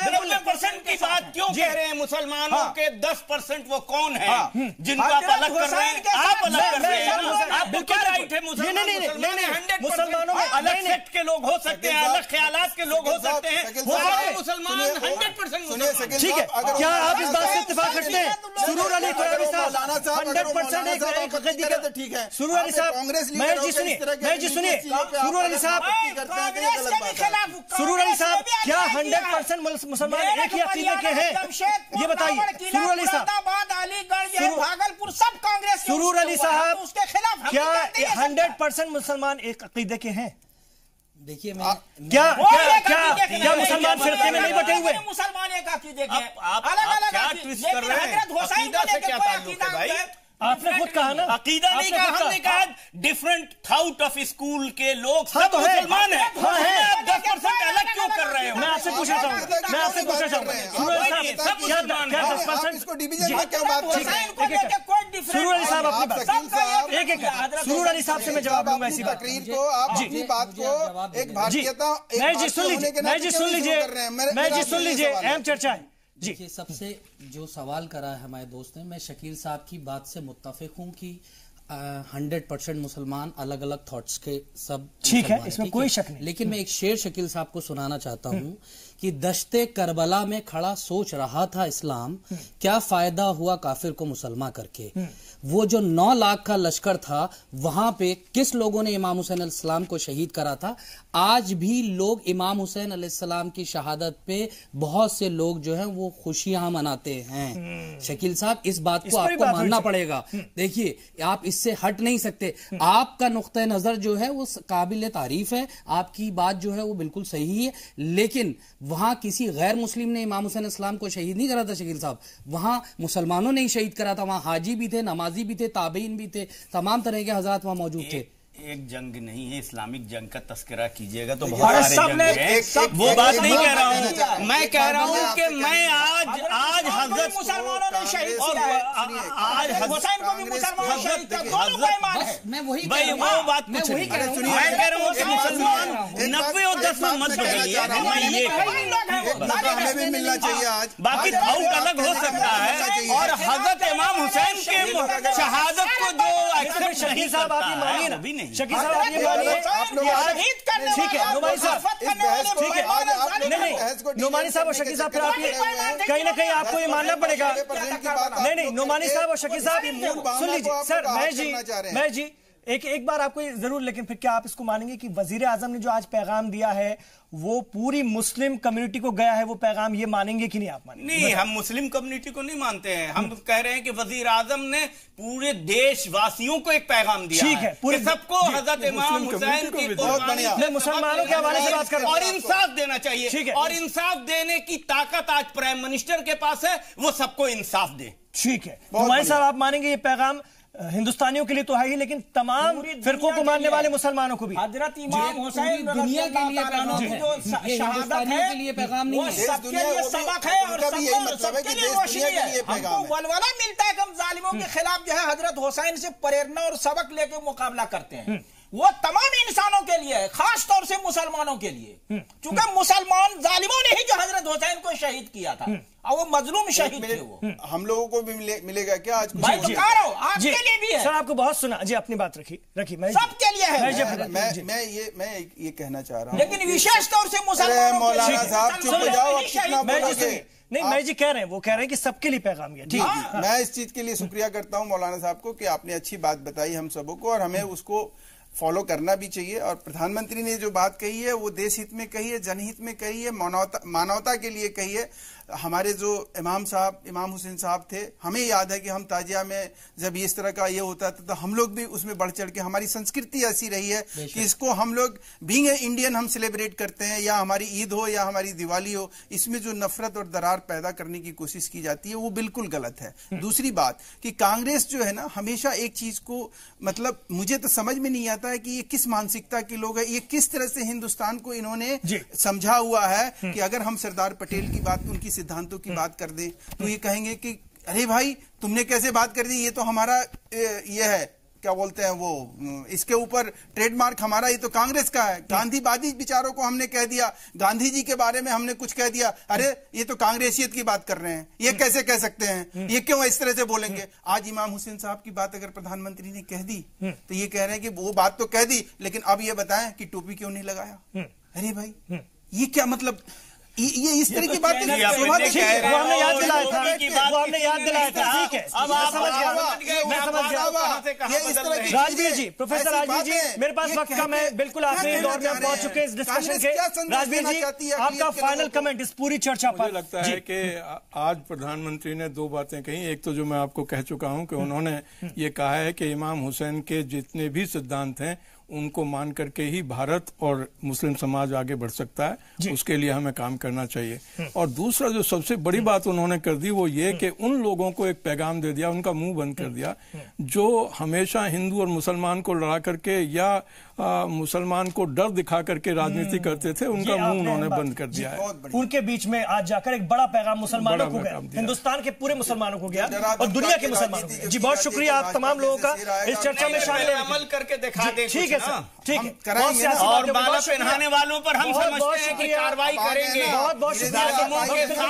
90% की बात क्यों कह रहे हैं? मुसलमानों के 10% वो कौन है जिनको आप अलग कर रहे हैं? आप अलग कर रहे हैं। आपको क्या राइट है? मुसलमानों में अलग सेक्ट के लोग हो सकते हैं, अलग ख्यालात के लोग हो सकते हैं, मुसलमान 100% ठीक है। क्या आप इस बात से इत्तेफाक करते हैं? सुरूर अली खुरानी साहब 100% ठीक है। सुरूर अली साहब महेश जी सुनिए सुरूर अली साहब क्या 100% मुसलमान एक ही अकीदे के हैं? ये बताइए सुरूर अली साहब। भागलपुर सब कांग्रेस सुरूर अली साहब उसके खिलाफ क्या 100% मुसलमान एक अकीदे के हैं? देखिए मैं क्या मुसलमान फिरके में नहीं बटे हुए? मुसलमान एक अकीदे के अलग क्या ट्विस्ट कर रहे हैं? अकीदा से क्या ताल्लुक है भाई? आपने खुद कहा ना, अकीदा नहीं कहा, हमने कहा डिफरेंट थाउट ऑफ स्कूल के लोग सब मुसलमान हैं। आप 10% अलग क्यों कर रहे हो? मैं आपसे पूछना चाहूंगा सुरूर अली साहब अपनी बात एक सुरूर अली साहब से मैं जवाब दूंगा इसी बात को। आप अपनी बात को एक भारतीयता सुन लीजिए अहम चर्चा है। देखिए सबसे जो सवाल करा है हमारे दोस्त ने, मैं शकील साहब की बात से मुत्तफिक हूँ कि 100% मुसलमान अलग अलग थॉट्स के सब ठीक है, इसमें कोई शक नहीं। लेकिन मैं एक शेर शकील साहब को सुनाना चाहता हूँ कि दश्ते करबला में खड़ा सोच रहा था इस्लाम, क्या फायदा हुआ काफिर को मुसलमान करके। वो जो 9 लाख का लश्कर था वहां पे किस लोगों ने इमाम हुसैन अलैहिस्सलाम को शहीद करा था? आज भी लोग इमाम हुसैन अलैहिस्सलाम की शहादत पे बहुत से लोग जो हैं वो खुशियां मनाते हैं। शकील साहब इस बात को आपको मानना पड़ेगा। देखिए आप इससे हट नहीं सकते। आपका नुक्ता नजर जो है वो काबिल तारीफ है, आपकी बात जो है वो बिल्कुल सही है, लेकिन वहां किसी गैर मुस्लिम ने इमाम हुसैन अलैहिस्सलाम को शहीद नहीं करा था शकील साहब, वहां मुसलमानों ने ही शहीद करा था। वहां हाजी भी थे, नमाजी भी थे, ताबीन भी थे, तमाम तरह के हजरात वहां मौजूद थे। एक जंग नहीं है, इस्लामिक जंग का तस्करा कीजिएगा तो बहुत सारे जंग हैं। वो बात नहीं कह रहा हूँ, मैं कह रहा हूँ कि मैं आज हजरत मुसलमानों ने शहीद और आज हुसैन को भी मुसलमानों शहीद किया, दोनों का ईमान है। मैं वही भाई वो बात कुछ नहीं, मैं कह रहा हूँ कि मुसलमान 90 और 10 में मत बदलिए। मैं ये हमें भी मिलना चाहिए आज। बाकी थाउट अलग हो सकता है और हजरत इमाम हुसैन के शहादत को जो एक्सेप्ट शकील साहब आप ये मानिए ना, भी नहीं। शकील साहब आप ये मानिए ठीक है, नुमानी साहब ठीक है, नुमानी साहब और शकील साहब फिर आप ये कहीं ना कहीं आपको ये मानना पड़ेगा। नहीं नुमानी साहब और शकील साहब सुन लीजिए सर, महेश जी एक बार आपको जरूर, लेकिन फिर क्या आप इसको मानेंगे कि वजीर आजम ने जो आज पैगाम दिया है वो पूरी मुस्लिम कम्युनिटी को गया है, वो पैगाम ये मानेंगे कि नहीं? आप मानेंगे? नहीं, हम मुस्लिम कम्युनिटी को नहीं मानते हैं। हम कह रहे हैं कि वजीर आजम ने पूरे देशवासियों को एक पैगाम दिया। ठीक है, पूरे सबको हजरत इमाम हुसैन की मैं मुसलमानों के हवाले से बात कर रहा हूं। और इंसाफ देना चाहिए। ठीक है, और इंसाफ देने की ताकत आज प्राइम मिनिस्टर के पास है, वो सबको इंसाफ दे। ठीक है, नुमानी साहब आप मानेंगे ये पैगाम हिंदुस्तानियों के लिए तो है ही, लेकिन तमाम फिरकों को मानने वाले मुसलमानों को भी। हजरत इमाम हुसैन दुनिया के लिए पैगाम है, ये हिंदुस्तानियों के लिए पैगाम नहीं है, सबके लिए सबक है और सबके लिए रोशनी है। हमको वलवला मिलता है कि हम जालिमों के खिलाफ जो है हजरत हुसैन से प्रेरणा और सबक लेके मुकाबला करते हैं। वो तमाम इंसानों के लिए है, खास तौर से मुसलमानों के लिए, क्योंकि मुसलमान जालिमों ने ही जो हजरत हुसैन को शहीद किया था और वो मजलूम शहीद थे। वो हम लोगों को भी मिलेगा क्या आज? भाई तो कह रहा हूं आपके लिए भी है सर, आपको बहुत सुना जी, अपनी बात रखी सबके लिए है। मैं ये कहना चाह रहा हूँ, लेकिन विशेष तौर से मुसलमानों मौलाना साहब चुप हो जाओ, कितना बोलोगे? नहीं मैं जी कह रहे हैं, वो कह रहे हैं कि सबके लिए पैगाम है। ठीक है, मैं इस चीज के लिए शुक्रिया करता हूं मौलाना साहब को कि आपने अच्छी बात बताई हम सबों को, और हमें उसको फॉलो करना भी चाहिए। और प्रधानमंत्री ने जो बात कही है वो देश हित में कही है, जनहित में कही है, मानवता के लिए कही है। हमारे जो इमाम हुसैन साहब थे, हमें याद है कि हम ताजिया में जब इस तरह का ये होता था तो हम लोग भी उसमें बढ़ चढ़ के, हमारी संस्कृति ऐसी रही है कि इसको हम लोग बीइंग इंडियन हम सेलिब्रेट करते हैं, या हमारी ईद हो या हमारी दिवाली हो, इसमें जो नफरत और दरार पैदा करने की कोशिश की जाती है वो बिल्कुल गलत है। दूसरी बात कि कांग्रेस जो है ना, हमेशा एक चीज को, मतलब मुझे तो समझ में नहीं आता है कि ये किस मानसिकता के लोग हैं, ये किस तरह से हिंदुस्तान को इन्होंने समझा हुआ है कि अगर हम सरदार पटेल की बात, उनकी सिद्धांतों की बात कर दें तो ये कहेंगे कि अरे भाई तुमने कैसे बात कर दी, ये तो हमारा ये है, क्या बोलते हैं वो, इसके ऊपर ट्रेडमार्क हमारा, ये तो कांग्रेस का है। गांधीवादी विचारों को हमने कह दिया, गांधी जी के बारे में हमने कुछ कह दिया, अरे ये तो कांग्रेसियत की बात कर रहे हैं, ये कैसे कह सकते हैं, ये क्यों इस तरह से बोलेंगे। आज इमाम हुसैन साहब की बात अगर प्रधानमंत्री ने कह दी तो ये कह रहे हैं कि वो बात तो कह दी, लेकिन अब ये बताएं कि टोपी क्यों नहीं लगाया। अरे भाई ये क्या मतलब, ये इस तरह की बात हमने याद दिलाया था, वो हमने याद दिलाया था। ठीक है, अब आप समझ गया, मैं समझ गया। राजवीर जी, प्रोफेसर राजवीर जी, मेरे पास वक्त कम है, बिल्कुल आखिरी दौर में पहुंच चुके हैं इस डिस्कशन के। राजवीर जी, आपका फाइनल कमेंट इस पूरी चर्चा पर। मुझे लगता है कि आज प्रधानमंत्री ने दो बातें कही। एक तो जो मैं आपको कह चुका हूं कि उन्होंने ये कहा है कि इमाम हुसैन के जितने भी सिद्धांत हैं उनको मान करके ही भारत और मुस्लिम समाज आगे बढ़ सकता है, उसके लिए हमें काम करना चाहिए। और दूसरा जो सबसे बड़ी बात उन्होंने कर दी वो ये कि उन लोगों को एक पैगाम दे दिया, उनका मुंह बंद कर दिया, जो हमेशा हिंदू और मुसलमान को लड़ा करके या मुसलमान को डर दिखा करके राजनीति करते थे, उनका मुंह उन्होंने बंद कर दिया है। उनके बीच में आज जाकर एक बड़ा पैगाम मुसलमानों को गया, हिंदुस्तान के पूरे मुसलमानों को गया और दुनिया के मुसलमानों को। जी बहुत शुक्रिया आप तमाम लोगों का इस चर्चा में शामिल अमल करके दिखा दें। ठीक है सर, ठीक है, और माला पहनाने वालों पर हम समझते हैं कि कार्रवाई करेंगे। बहुत बहुत शुक्रिया,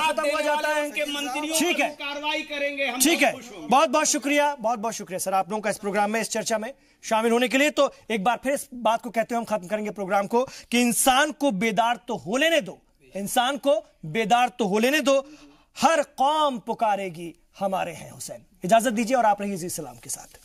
खत्म हो जाता है उनके मंत्रियों ठीक है, कार्रवाई करेंगे। ठीक है, बहुत बहुत शुक्रिया, बहुत बहुत शुक्रिया सर आप लोगों का इस प्रोग्राम में, इस चर्चा में शामिल होने के लिए। तो एक बार फिर इस बात को कहते हुए हम खत्म करेंगे प्रोग्राम को कि इंसान को बेदार तो हो लेने दो, इंसान को बेदार तो हो लेने दो, हर कौम पुकारेगी हमारे हैं हुसैन। इजाजत दीजिए और आप रहिए जी सलाम के साथ।